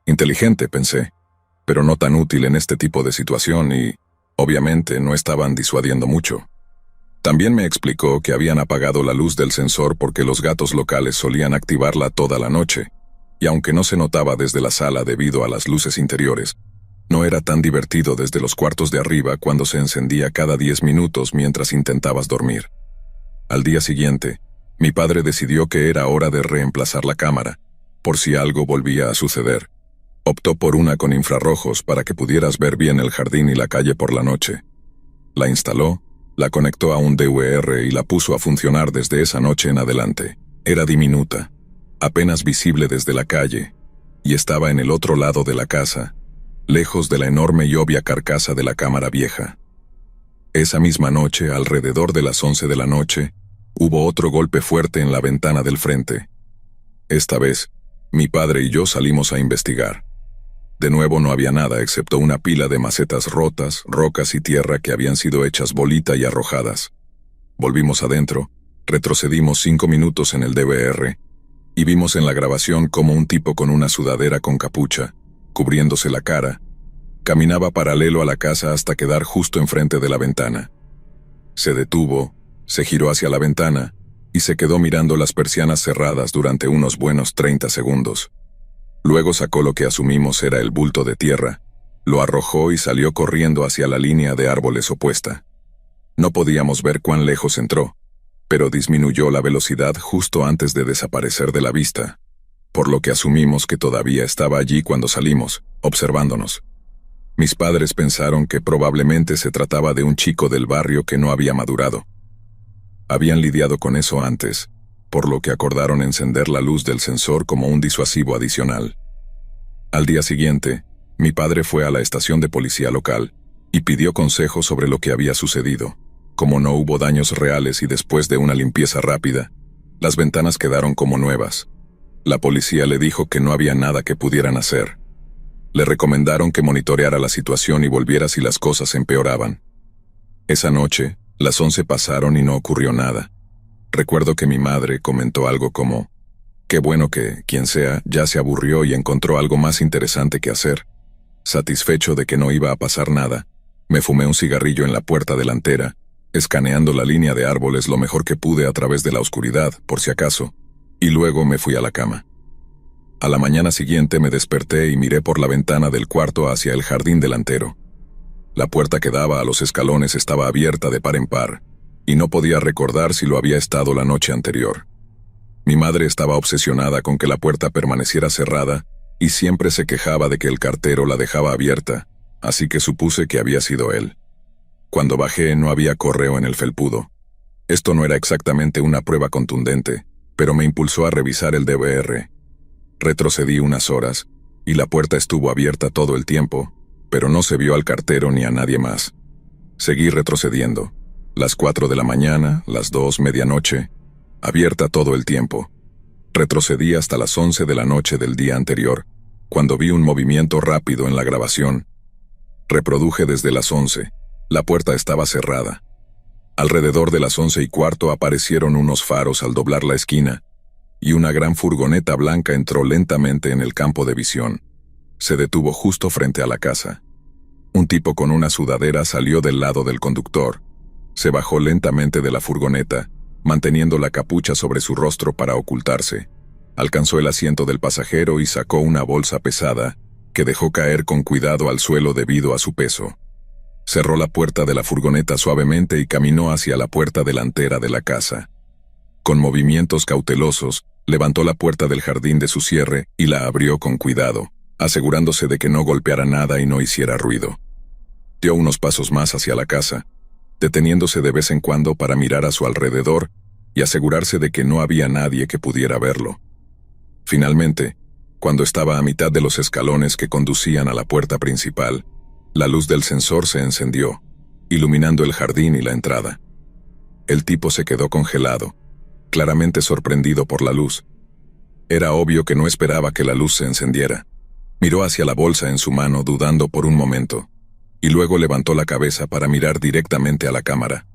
A: Inteligente, pensé, pero no tan útil en este tipo de situación y, obviamente, no estaban disuadiendo mucho. También me explicó que habían apagado la luz del sensor porque los gatos locales solían activarla toda la noche, y aunque no se notaba desde la sala debido a las luces interiores, No era tan divertido desde los cuartos de arriba cuando se encendía cada 10 minutos mientras intentabas dormir. Al día siguiente, mi padre decidió que era hora de reemplazar la cámara, por si algo volvía a suceder. Optó por una con infrarrojos para que pudieras ver bien el jardín y la calle por la noche. La instaló, la conectó a un DVR y la puso a funcionar desde esa noche en adelante. Era diminuta, apenas visible desde la calle, y estaba en el otro lado de la casa, lejos de la enorme y obvia carcasa de la cámara vieja. Esa misma noche, alrededor de las 11 de la noche, hubo otro golpe fuerte en la ventana del frente. Esta vez, mi padre y yo salimos a investigar. De nuevo no había nada excepto una pila de macetas rotas, rocas y tierra que habían sido hechas bolita y arrojadas. Volvimos adentro, retrocedimos 5 minutos en el DVR, y vimos en la grabación cómo un tipo con una sudadera con capucha, cubriéndose la cara, caminaba paralelo a la casa hasta quedar justo enfrente de la ventana. Se detuvo, se giró hacia la ventana, y se quedó mirando las persianas cerradas durante unos buenos 30 segundos. Luego sacó lo que asumimos era el bulto de tierra, lo arrojó y salió corriendo hacia la línea de árboles opuesta. No podíamos ver cuán lejos entró, pero disminuyó la velocidad justo antes de desaparecer de la vista, por lo que asumimos que todavía estaba allí cuando salimos, observándonos. Mis padres pensaron que probablemente se trataba de un chico del barrio que no había madurado. Habían lidiado con eso antes, por lo que acordaron encender la luz del sensor como un disuasivo adicional. Al día siguiente, mi padre fue a la estación de policía local y pidió consejo sobre lo que había sucedido. Como no hubo daños reales y después de una limpieza rápida, las ventanas quedaron como nuevas. La policía le dijo que no había nada que pudieran hacer. Le recomendaron que monitoreara la situación y volviera si las cosas empeoraban. Esa noche, las 11 pasaron y no ocurrió nada. Recuerdo que mi madre comentó algo como: «Qué bueno que, quien sea, ya se aburrió y encontró algo más interesante que hacer». Satisfecho de que no iba a pasar nada, me fumé un cigarrillo en la puerta delantera, escaneando la línea de árboles lo mejor que pude a través de la oscuridad, por si acaso, y luego me fui a la cama. A la mañana siguiente me desperté y miré por la ventana del cuarto hacia el jardín delantero. La puerta que daba a los escalones estaba abierta de par en par, y no podía recordar si lo había estado la noche anterior. Mi madre estaba obsesionada con que la puerta permaneciera cerrada y siempre se quejaba de que el cartero la dejaba abierta, así que supuse que había sido él. Cuando bajé no había correo en el felpudo. Esto no era exactamente una prueba contundente, pero me impulsó a revisar el DVR. Retrocedí unas horas, y la puerta estuvo abierta todo el tiempo, pero no se vio al cartero ni a nadie más. Seguí retrocediendo. Las 4 de la mañana, las 2, medianoche, abierta todo el tiempo. Retrocedí hasta las 11 de la noche del día anterior, cuando vi un movimiento rápido en la grabación. Reproduje desde las 11. La puerta estaba cerrada. Alrededor de las 11:15 aparecieron unos faros al doblar la esquina, y una gran furgoneta blanca entró lentamente en el campo de visión. Se detuvo justo frente a la casa. Un tipo con una sudadera salió del lado del conductor. Se bajó lentamente de la furgoneta, manteniendo la capucha sobre su rostro para ocultarse. Alcanzó el asiento del pasajero y sacó una bolsa pesada, que dejó caer con cuidado al suelo debido a su peso. Cerró la puerta de la furgoneta suavemente y caminó hacia la puerta delantera de la casa. Con movimientos cautelosos, levantó la puerta del jardín de su cierre y la abrió con cuidado, asegurándose de que no golpeara nada y no hiciera ruido. Dio unos pasos más hacia la casa, deteniéndose de vez en cuando para mirar a su alrededor y asegurarse de que no había nadie que pudiera verlo. Finalmente, cuando estaba a mitad de los escalones que conducían a la puerta principal, la luz del sensor se encendió, iluminando el jardín y la entrada. El tipo se quedó congelado, claramente sorprendido por la luz. Era obvio que no esperaba que la luz se encendiera. Miró hacia la bolsa en su mano dudando por un momento, y luego levantó la cabeza para mirar directamente a la cámara.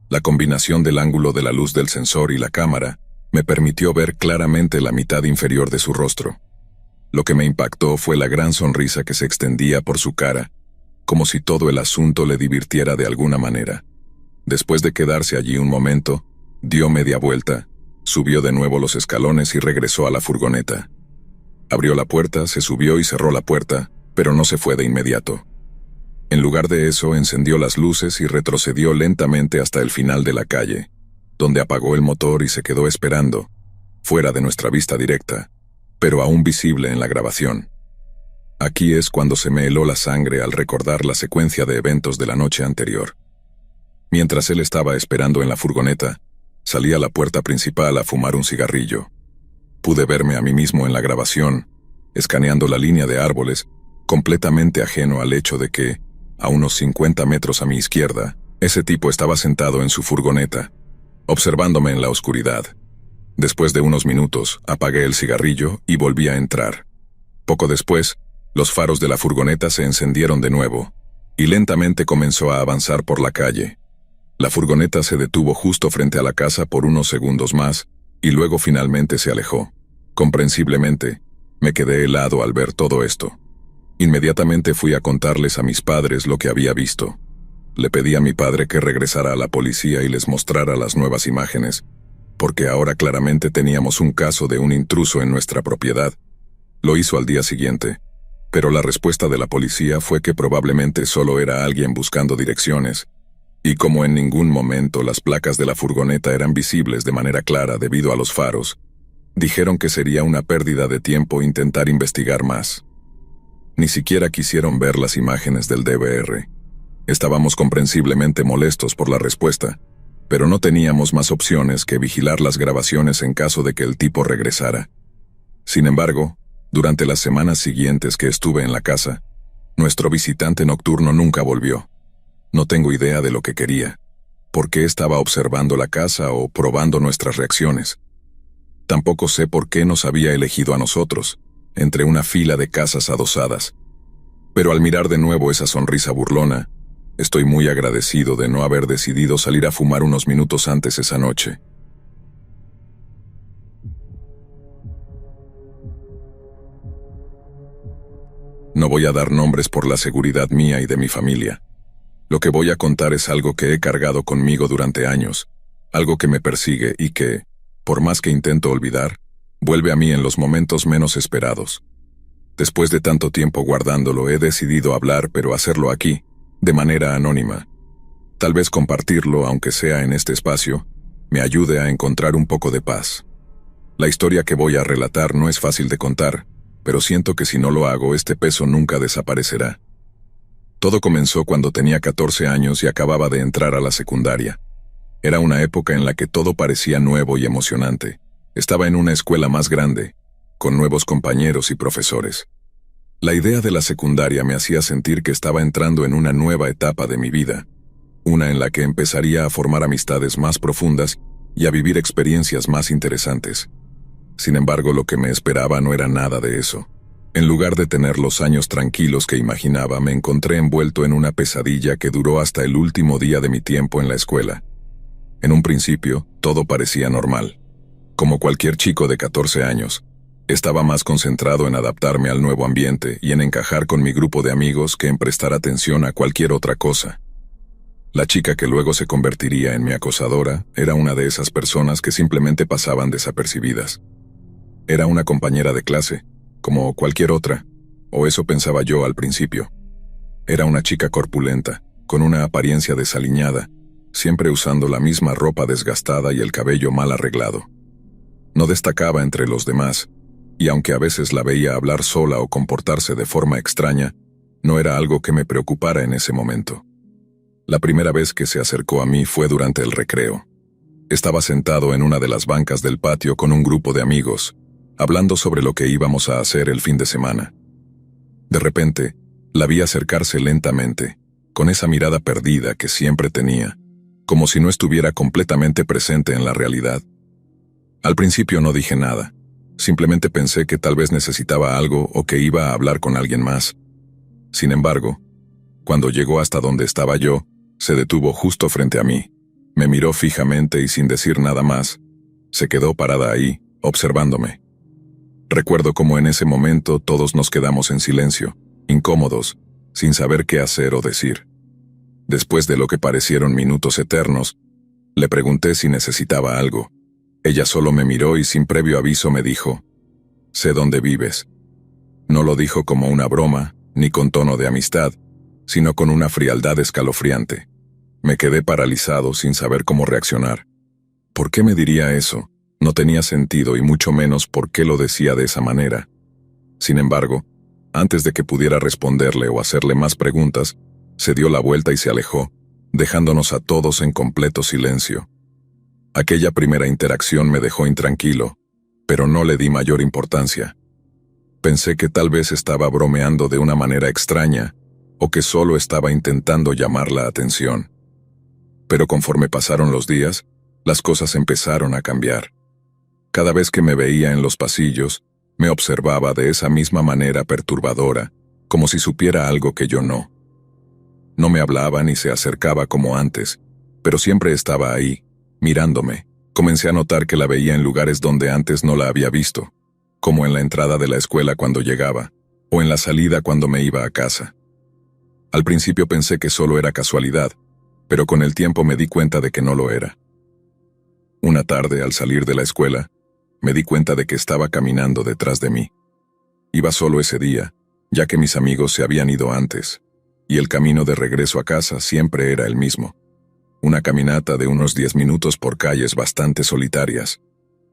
A: La combinación del ángulo de la luz del sensor y la cámara me permitió ver claramente la mitad inferior de su rostro. Lo que me impactó fue la gran sonrisa que se extendía por su cara, como si todo el asunto le divirtiera de alguna manera. Después de quedarse allí un momento, dio media vuelta, subió de nuevo los escalones y regresó a la furgoneta. Abrió la puerta, se subió y cerró la puerta, pero no se fue de inmediato. En lugar de eso, encendió las luces y retrocedió lentamente hasta el final de la calle, donde apagó el motor y se quedó esperando, fuera de nuestra vista directa, pero aún visible en la grabación. Aquí es cuando se me heló la sangre al recordar la secuencia de eventos de la noche anterior. Mientras él estaba esperando en la furgoneta, salí a la puerta principal a fumar un cigarrillo. Pude verme a mí mismo en la grabación, escaneando la línea de árboles, completamente ajeno al hecho de que, a unos 50 metros a mi izquierda, ese tipo estaba sentado en su furgoneta, observándome en la oscuridad. Después de unos minutos, apagué el cigarrillo y volví a entrar. Poco después, los faros de la furgoneta se encendieron de nuevo, y lentamente comenzó a avanzar por la calle. La furgoneta se detuvo justo frente a la casa por unos segundos más, y luego finalmente se alejó. Comprensiblemente, me quedé helado al ver todo esto. Inmediatamente fui a contarles a mis padres lo que había visto. Le pedí a mi padre que regresara a la policía y les mostrara las nuevas imágenes, porque ahora claramente teníamos un caso de un intruso en nuestra propiedad. Lo hizo al día siguiente, pero la respuesta de la policía fue que probablemente solo era alguien buscando direcciones, y como en ningún momento las placas de la furgoneta eran visibles de manera clara debido a los faros, dijeron que sería una pérdida de tiempo intentar investigar más. Ni siquiera quisieron ver las imágenes del DVR. Estábamos comprensiblemente molestos por la respuesta, pero no teníamos más opciones que vigilar las grabaciones en caso de que el tipo regresara. Sin embargo, durante las semanas siguientes que estuve en la casa, nuestro visitante nocturno nunca volvió. No tengo idea de lo que quería, por qué estaba observando la casa o probando nuestras reacciones. Tampoco sé por qué nos había elegido a nosotros, entre una fila de casas adosadas. Pero al mirar de nuevo esa sonrisa burlona, estoy muy agradecido de no haber decidido salir a fumar unos minutos antes esa noche. No voy a dar nombres por la seguridad mía y de mi familia. Lo que voy a contar es algo que he cargado conmigo durante años, algo que me persigue y que, por más que intento olvidar, vuelve a mí en los momentos menos esperados. Después de tanto tiempo guardándolo, he decidido hablar, pero hacerlo aquí, de manera anónima. Tal vez compartirlo, aunque sea en este espacio, me ayude a encontrar un poco de paz. La historia que voy a relatar no es fácil de contar, pero siento que si no lo hago, este peso nunca desaparecerá. Todo comenzó cuando tenía 14 años y acababa de entrar a la secundaria. Era una época en la que todo parecía nuevo y emocionante. Estaba en una escuela más grande, con nuevos compañeros y profesores. La idea de la secundaria me hacía sentir que estaba entrando en una nueva etapa de mi vida, una en la que empezaría a formar amistades más profundas y a vivir experiencias más interesantes. Sin embargo, lo que me esperaba no era nada de eso. En lugar de tener los años tranquilos que imaginaba, me encontré envuelto en una pesadilla que duró hasta el último día de mi tiempo en la escuela. En un principio, todo parecía normal. Como cualquier chico de 14 años, estaba más concentrado en adaptarme al nuevo ambiente y en encajar con mi grupo de amigos que en prestar atención a cualquier otra cosa. La chica que luego se convertiría en mi acosadora era una de esas personas que simplemente pasaban desapercibidas. Era una compañera de clase, como cualquier otra, o eso pensaba yo al principio. Era una chica corpulenta, con una apariencia desaliñada, siempre usando la misma ropa desgastada y el cabello mal arreglado. No destacaba entre los demás, y aunque a veces la veía hablar sola o comportarse de forma extraña, no era algo que me preocupara en ese momento. La primera vez que se acercó a mí fue durante el recreo. Estaba sentado en una de las bancas del patio con un grupo de amigos, hablando sobre lo que íbamos a hacer el fin de semana. De repente, la vi acercarse lentamente, con esa mirada perdida que siempre tenía, como si no estuviera completamente presente en la realidad. Al principio no dije nada, simplemente pensé que tal vez necesitaba algo o que iba a hablar con alguien más. Sin embargo, cuando llegó hasta donde estaba yo, se detuvo justo frente a mí, me miró fijamente y sin decir nada más, se quedó parada ahí, observándome. Recuerdo cómo en ese momento todos nos quedamos en silencio, incómodos, sin saber qué hacer o decir. Después de lo que parecieron minutos eternos, le pregunté si necesitaba algo. Ella solo me miró y sin previo aviso me dijo, «Sé dónde vives». No lo dijo como una broma, ni con tono de amistad, sino con una frialdad escalofriante. Me quedé paralizado sin saber cómo reaccionar. ¿Por qué me diría eso? No tenía sentido y mucho menos por qué lo decía de esa manera. Sin embargo, antes de que pudiera responderle o hacerle más preguntas, se dio la vuelta y se alejó, dejándonos a todos en completo silencio. Aquella primera interacción me dejó intranquilo, pero no le di mayor importancia. Pensé que tal vez estaba bromeando de una manera extraña, o que solo estaba intentando llamar la atención. Pero conforme pasaron los días, las cosas empezaron a cambiar. Cada vez que me veía en los pasillos, me observaba de esa misma manera perturbadora, como si supiera algo que yo no. No me hablaba ni se acercaba como antes, pero siempre estaba ahí, mirándome. Comencé a notar que la veía en lugares donde antes no la había visto, como en la entrada de la escuela cuando llegaba, o en la salida cuando me iba a casa. Al principio pensé que solo era casualidad, pero con el tiempo me di cuenta de que no lo era. Una tarde, al salir de la escuela, me di cuenta de que estaba caminando detrás de mí. Iba solo ese día, ya que mis amigos se habían ido antes, y el camino de regreso a casa siempre era el mismo. Una caminata de unos 10 minutos por calles bastante solitarias.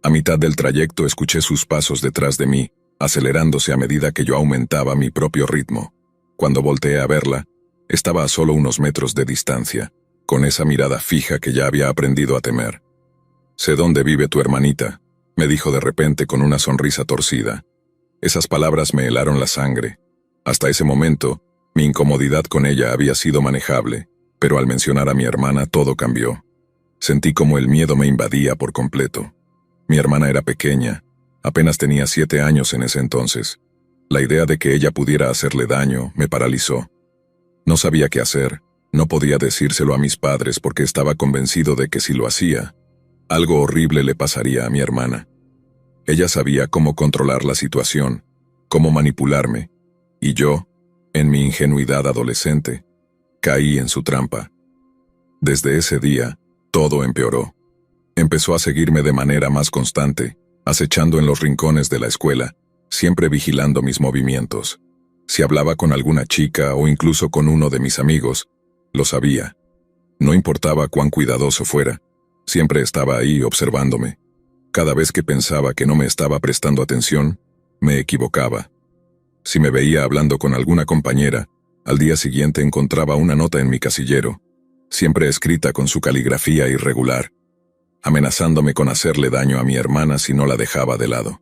A: A mitad del trayecto escuché sus pasos detrás de mí, acelerándose a medida que yo aumentaba mi propio ritmo. Cuando volteé a verla, estaba a solo unos metros de distancia, con esa mirada fija que ya había aprendido a temer. «Sé dónde vive tu hermanita», me dijo de repente con una sonrisa torcida. Esas palabras me helaron la sangre. Hasta ese momento, mi incomodidad con ella había sido manejable, pero al mencionar a mi hermana todo cambió. Sentí como el miedo me invadía por completo. Mi hermana era pequeña, apenas tenía 7 años en ese entonces. La idea de que ella pudiera hacerle daño me paralizó. No sabía qué hacer, no podía decírselo a mis padres porque estaba convencido de que si lo hacía, algo horrible le pasaría a mi hermana. Ella sabía cómo controlar la situación, cómo manipularme, y yo, en mi ingenuidad adolescente, caí en su trampa. Desde ese día, todo empeoró. Empezó a seguirme de manera más constante, acechando en los rincones de la escuela, siempre vigilando mis movimientos. Si hablaba con alguna chica o incluso con uno de mis amigos, lo sabía. No importaba cuán cuidadoso fuera, siempre estaba ahí observándome. Cada vez que pensaba que no me estaba prestando atención, me equivocaba. Si me veía hablando con alguna compañera, al día siguiente encontraba una nota en mi casillero, siempre escrita con su caligrafía irregular, amenazándome con hacerle daño a mi hermana si no la dejaba de lado.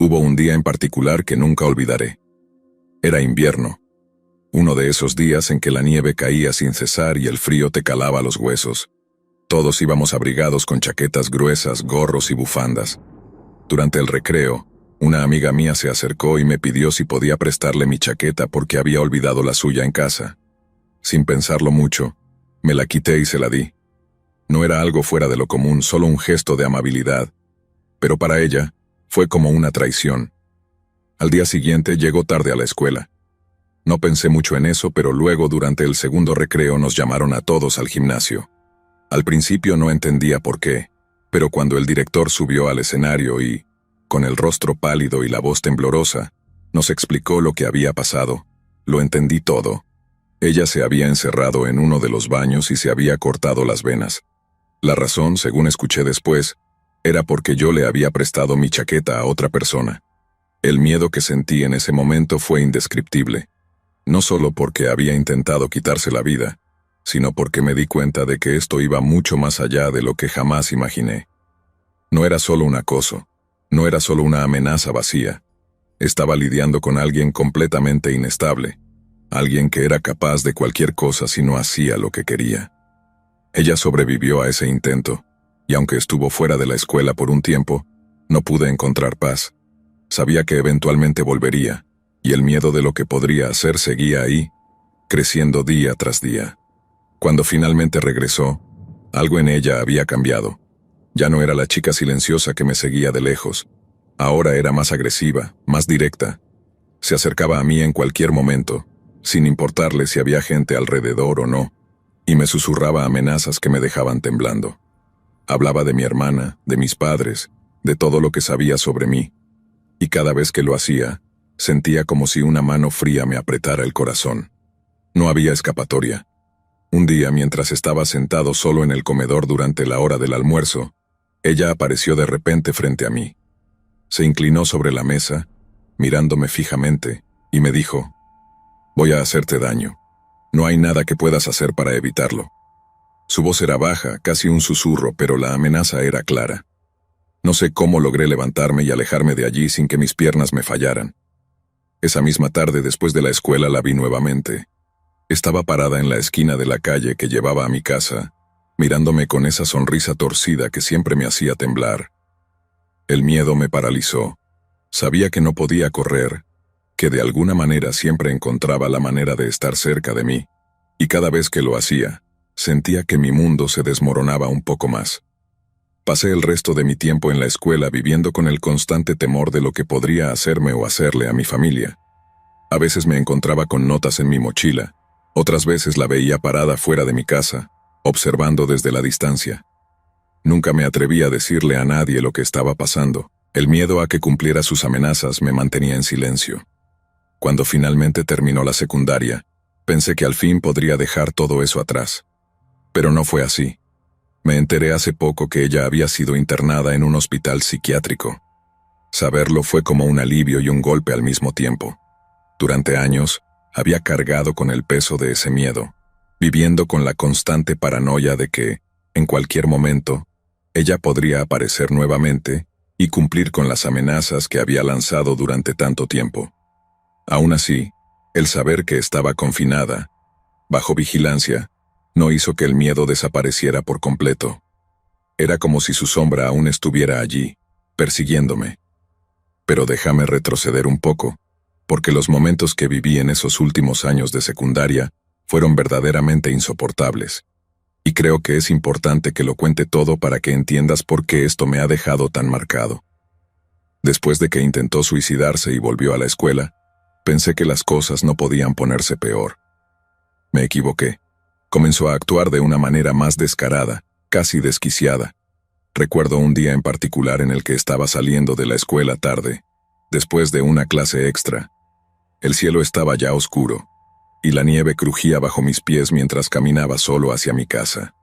A: Hubo un día en particular que nunca olvidaré. Era invierno, uno de esos días en que la nieve caía sin cesar y el frío te calaba los huesos. Todos íbamos abrigados con chaquetas gruesas, gorros y bufandas. Durante el recreo, una amiga mía se acercó y me pidió si podía prestarle mi chaqueta porque había olvidado la suya en casa. Sin pensarlo mucho, me la quité y se la di. No era algo fuera de lo común, solo un gesto de amabilidad, pero para ella fue como una traición. Al día siguiente llegó tarde a la escuela. No pensé mucho en eso, pero luego durante el segundo recreo nos llamaron a todos al gimnasio. Al principio no entendía por qué, pero cuando el director subió al escenario y, con el rostro pálido y la voz temblorosa, nos explicó lo que había pasado, lo entendí todo. Ella se había encerrado en uno de los baños y se había cortado las venas. La razón, según escuché después, era porque yo le había prestado mi chaqueta a otra persona. El miedo que sentí en ese momento fue indescriptible, no solo porque había intentado quitarse la vida, sino porque me di cuenta de que esto iba mucho más allá de lo que jamás imaginé. No era solo un acoso, no era solo una amenaza vacía. Estaba lidiando con alguien completamente inestable, alguien que era capaz de cualquier cosa si no hacía lo que quería. Ella sobrevivió a ese intento, y aunque estuvo fuera de la escuela por un tiempo, no pude encontrar paz. Sabía que eventualmente volvería, y el miedo de lo que podría hacer seguía ahí, creciendo día tras día. Cuando finalmente regresó, algo en ella había cambiado. Ya no era la chica silenciosa que me seguía de lejos. Ahora era más agresiva, más directa. Se acercaba a mí en cualquier momento, sin importarle si había gente alrededor o no, y me susurraba amenazas que me dejaban temblando. Hablaba de mi hermana, de mis padres, de todo lo que sabía sobre mí, y cada vez que lo hacía, Sentía como si una mano fría me apretara el corazón. No había escapatoria. Un día, mientras estaba sentado solo en el comedor durante la hora del almuerzo, ella apareció de repente frente a mí. Se inclinó sobre la mesa, mirándome fijamente, y me dijo: «Voy a hacerte daño. No hay nada que puedas hacer para evitarlo». Su voz era baja, casi un susurro, pero la amenaza era clara. No sé cómo logré levantarme y alejarme de allí sin que mis piernas me fallaran. Esa misma tarde, después de la escuela, la vi nuevamente. Estaba parada en la esquina de la calle que llevaba a mi casa, mirándome con esa sonrisa torcida que siempre me hacía temblar. El miedo me paralizó. Sabía que no podía correr, que de alguna manera siempre encontraba la manera de estar cerca de mí, y cada vez que lo hacía, sentía que mi mundo se desmoronaba un poco más. Pasé el resto de mi tiempo en la escuela viviendo con el constante temor de lo que podría hacerme o hacerle a mi familia. A veces me encontraba con notas en mi mochila, otras veces la veía parada fuera de mi casa, observando desde la distancia. Nunca me atreví a decirle a nadie lo que estaba pasando. El miedo a que cumpliera sus amenazas me mantenía en silencio. Cuando finalmente terminó la secundaria, pensé que al fin podría dejar todo eso atrás. Pero no fue así. Me enteré hace poco que ella había sido internada en un hospital psiquiátrico. Saberlo fue como un alivio y un golpe al mismo tiempo. Durante años, había cargado con el peso de ese miedo, viviendo con la constante paranoia de que, en cualquier momento, ella podría aparecer nuevamente y cumplir con las amenazas que había lanzado durante tanto tiempo. Aún así, el saber que estaba confinada, bajo vigilancia, no hizo que el miedo desapareciera por completo. Era como si su sombra aún estuviera allí, persiguiéndome. Pero déjame retroceder un poco, porque los momentos que viví en esos últimos años de secundaria fueron verdaderamente insoportables. Y creo que es importante que lo cuente todo para que entiendas por qué esto me ha dejado tan marcado. Después de que intentó suicidarse y volvió a la escuela, pensé que las cosas no podían ponerse peor. Me equivoqué. Comenzó a actuar de una manera más descarada, casi desquiciada. Recuerdo un día en particular en el que estaba saliendo de la escuela tarde, después de una clase extra. El cielo estaba ya oscuro, y la nieve crujía bajo mis pies mientras caminaba solo hacia mi casa.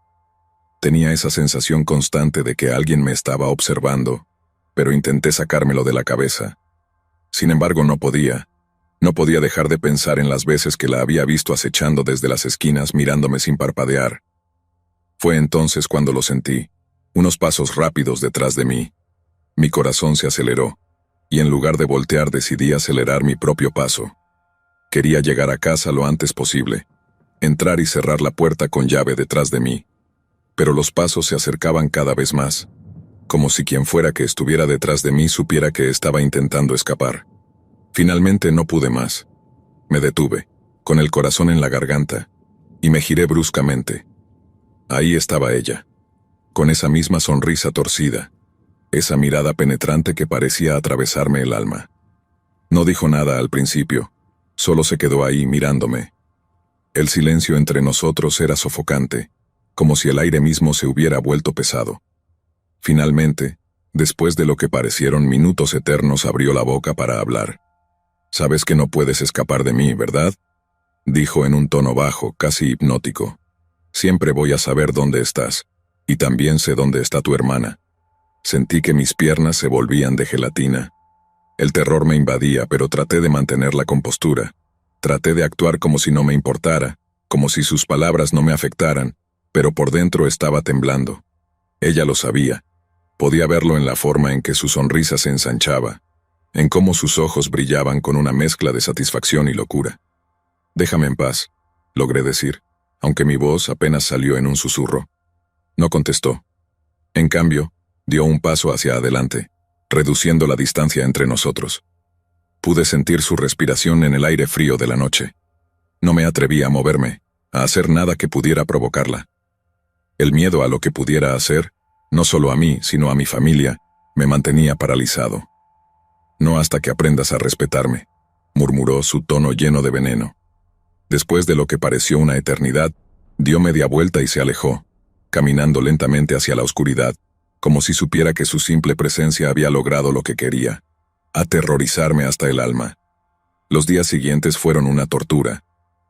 A: Tenía esa sensación constante de que alguien me estaba observando, pero intenté sacármelo de la cabeza. Sin embargo, no podía dejar de pensar en las veces que la había visto acechando desde las esquinas mirándome sin parpadear. Fue entonces cuando lo sentí, unos pasos rápidos detrás de mí. Mi corazón se aceleró, y en lugar de voltear decidí acelerar mi propio paso. Quería llegar a casa lo antes posible, entrar y cerrar la puerta con llave detrás de mí. Pero los pasos se acercaban cada vez más, como si quien fuera que estuviera detrás de mí supiera que estaba intentando escapar. Finalmente no pude más. Me detuve, con el corazón en la garganta, y me giré bruscamente. Ahí estaba ella, con esa misma sonrisa torcida, esa mirada penetrante que parecía atravesarme el alma. No dijo nada al principio, solo se quedó ahí mirándome. El silencio entre nosotros era sofocante, como si el aire mismo se hubiera vuelto pesado. Finalmente, después de lo que parecieron minutos eternos, abrió la boca para hablar. «Sabes que no puedes escapar de mí, ¿verdad?», dijo en un tono bajo, casi hipnótico. «Siempre voy a saber dónde estás, y también sé dónde está tu hermana». Sentí que mis piernas se volvían de gelatina. El terror me invadía, pero traté de mantener la compostura. Traté de actuar como si no me importara, como si sus palabras no me afectaran, pero por dentro estaba temblando. Ella lo sabía. Podía verlo en la forma en que su sonrisa se ensanchaba, en cómo sus ojos brillaban con una mezcla de satisfacción y locura. «Déjame en paz», logré decir, aunque mi voz apenas salió en un susurro. No contestó. En cambio, dio un paso hacia adelante, reduciendo la distancia entre nosotros. Pude sentir su respiración en el aire frío de la noche. No me atreví a moverme, a hacer nada que pudiera provocarla. El miedo a lo que pudiera hacer, no solo a mí, sino a mi familia, me mantenía paralizado. «No hasta que aprendas a respetarme», murmuró su tono lleno de veneno. Después de lo que pareció una eternidad, dio media vuelta y se alejó, caminando lentamente hacia la oscuridad, como si supiera que su simple presencia había logrado lo que quería: aterrorizarme hasta el alma. Los días siguientes fueron una tortura.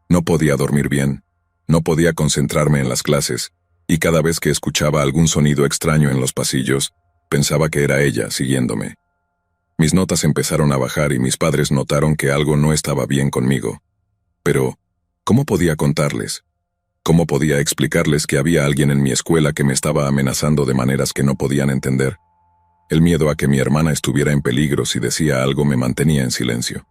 A: No podía dormir bien, no podía concentrarme en las clases, y cada vez que escuchaba algún sonido extraño en los pasillos, pensaba que era ella siguiéndome. Mis notas empezaron a bajar y mis padres notaron que algo no estaba bien conmigo. Pero, ¿cómo podía contarles? ¿Cómo podía explicarles que había alguien en mi escuela que me estaba amenazando de maneras que no podían entender? El miedo a que mi hermana estuviera en peligro si decía algo me mantenía en silencio.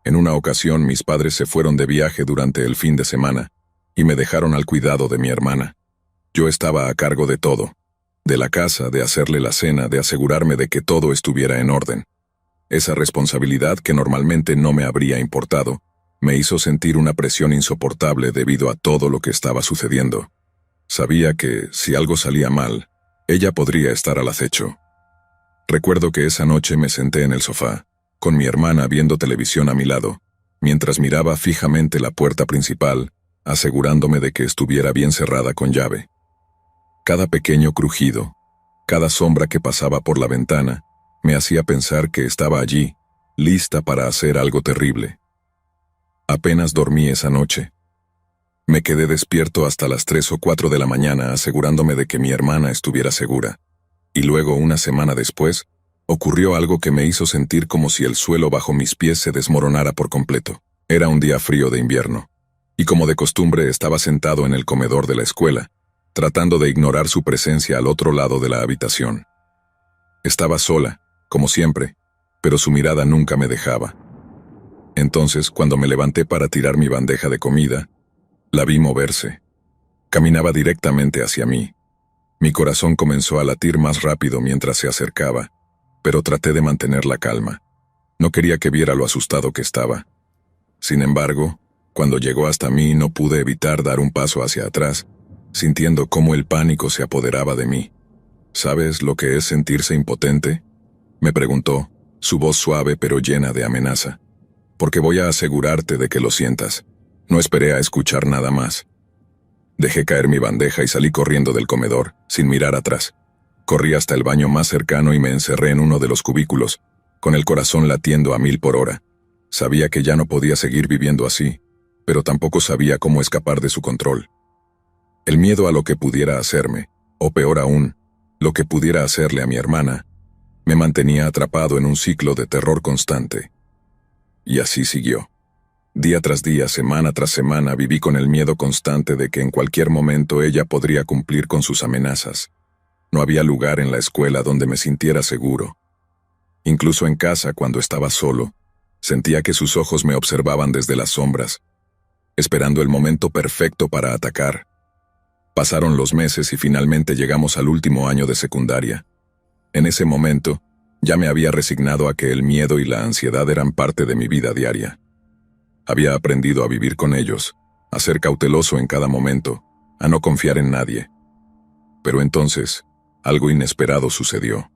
A: En una ocasión mis padres se fueron de viaje durante el fin de semana y me dejaron al cuidado de mi hermana. Yo estaba a cargo de todo, de la casa, de hacerle la cena, de asegurarme de que todo estuviera en orden. Esa responsabilidad que normalmente no me habría importado, me hizo sentir una presión insoportable debido a todo lo que estaba sucediendo. Sabía que, si algo salía mal, ella podría estar al acecho. Recuerdo que esa noche me senté en el sofá, con mi hermana viendo televisión a mi lado, mientras miraba fijamente la puerta principal, asegurándome de que estuviera bien cerrada con llave. Cada pequeño crujido, cada sombra que pasaba por la ventana, me hacía pensar que estaba allí, lista para hacer algo terrible. Apenas dormí esa noche. Me quedé despierto hasta las 3 o 4 de la mañana asegurándome de que mi hermana estuviera segura. Y luego, una semana después, ocurrió algo que me hizo sentir como si el suelo bajo mis pies se desmoronara por completo. Era un día frío de invierno, y como de costumbre estaba sentado en el comedor de la escuela, tratando de ignorar su presencia al otro lado de la habitación. Estaba sola, como siempre, pero su mirada nunca me dejaba. Entonces, cuando me levanté para tirar mi bandeja de comida, la vi moverse. Caminaba directamente hacia mí. Mi corazón comenzó a latir más rápido mientras se acercaba, pero traté de mantener la calma. No quería que viera lo asustado que estaba. Sin embargo, cuando llegó hasta mí no pude evitar dar un paso hacia atrás, sintiendo cómo el pánico se apoderaba de mí. ¿Sabes lo que es sentirse impotente?, me preguntó, su voz suave pero llena de amenaza. Porque voy a asegurarte de que lo sientas. No esperé a escuchar nada más. Dejé caer mi bandeja y salí corriendo del comedor, sin mirar atrás. Corrí hasta el baño más cercano y me encerré en uno de los cubículos, con el corazón latiendo a 1000 por hora. Sabía que ya no podía seguir viviendo así, pero tampoco sabía cómo escapar de su control. El miedo a lo que pudiera hacerme, o peor aún, lo que pudiera hacerle a mi hermana, me mantenía atrapado en un ciclo de terror constante. Y así siguió. Día tras día, semana tras semana, viví con el miedo constante de que en cualquier momento ella podría cumplir con sus amenazas. No había lugar en la escuela donde me sintiera seguro. Incluso en casa, cuando estaba solo, sentía que sus ojos me observaban desde las sombras, esperando el momento perfecto para atacar. Pasaron los meses y finalmente llegamos al último año de secundaria. En ese momento, ya me había resignado a que el miedo y la ansiedad eran parte de mi vida diaria. Había aprendido a vivir con ellos, a ser cauteloso en cada momento, a no confiar en nadie. Pero entonces, algo inesperado sucedió.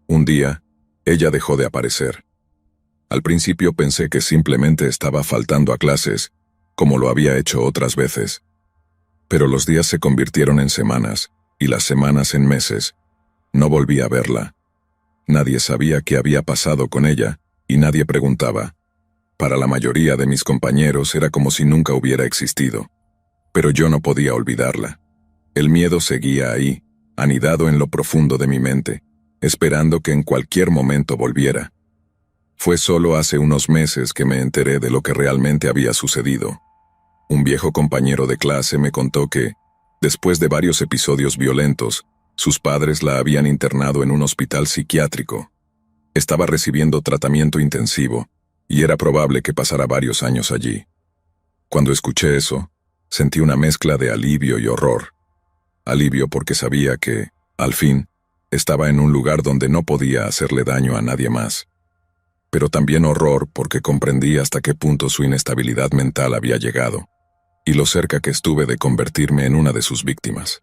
A: Un día, ella dejó de aparecer. Al principio pensé que simplemente estaba faltando a clases, como lo había hecho otras veces. Pero los días se convirtieron en semanas, y las semanas en meses. No volví a verla. Nadie sabía qué había pasado con ella, y nadie preguntaba. Para la mayoría de mis compañeros era como si nunca hubiera existido. Pero yo no podía olvidarla. El miedo seguía ahí, anidado en lo profundo de mi mente, esperando que en cualquier momento volviera. Fue solo hace unos meses que me enteré de lo que realmente había sucedido. Un viejo compañero de clase me contó que, después de varios episodios violentos, sus padres la habían internado en un hospital psiquiátrico. Estaba recibiendo tratamiento intensivo, y era probable que pasara varios años allí. Cuando escuché eso, sentí una mezcla de alivio y horror. Alivio porque sabía que, al fin, estaba en un lugar donde no podía hacerle daño a nadie más. Pero también horror porque comprendí hasta qué punto su inestabilidad mental había llegado, y lo cerca que estuve de convertirme en una de sus víctimas.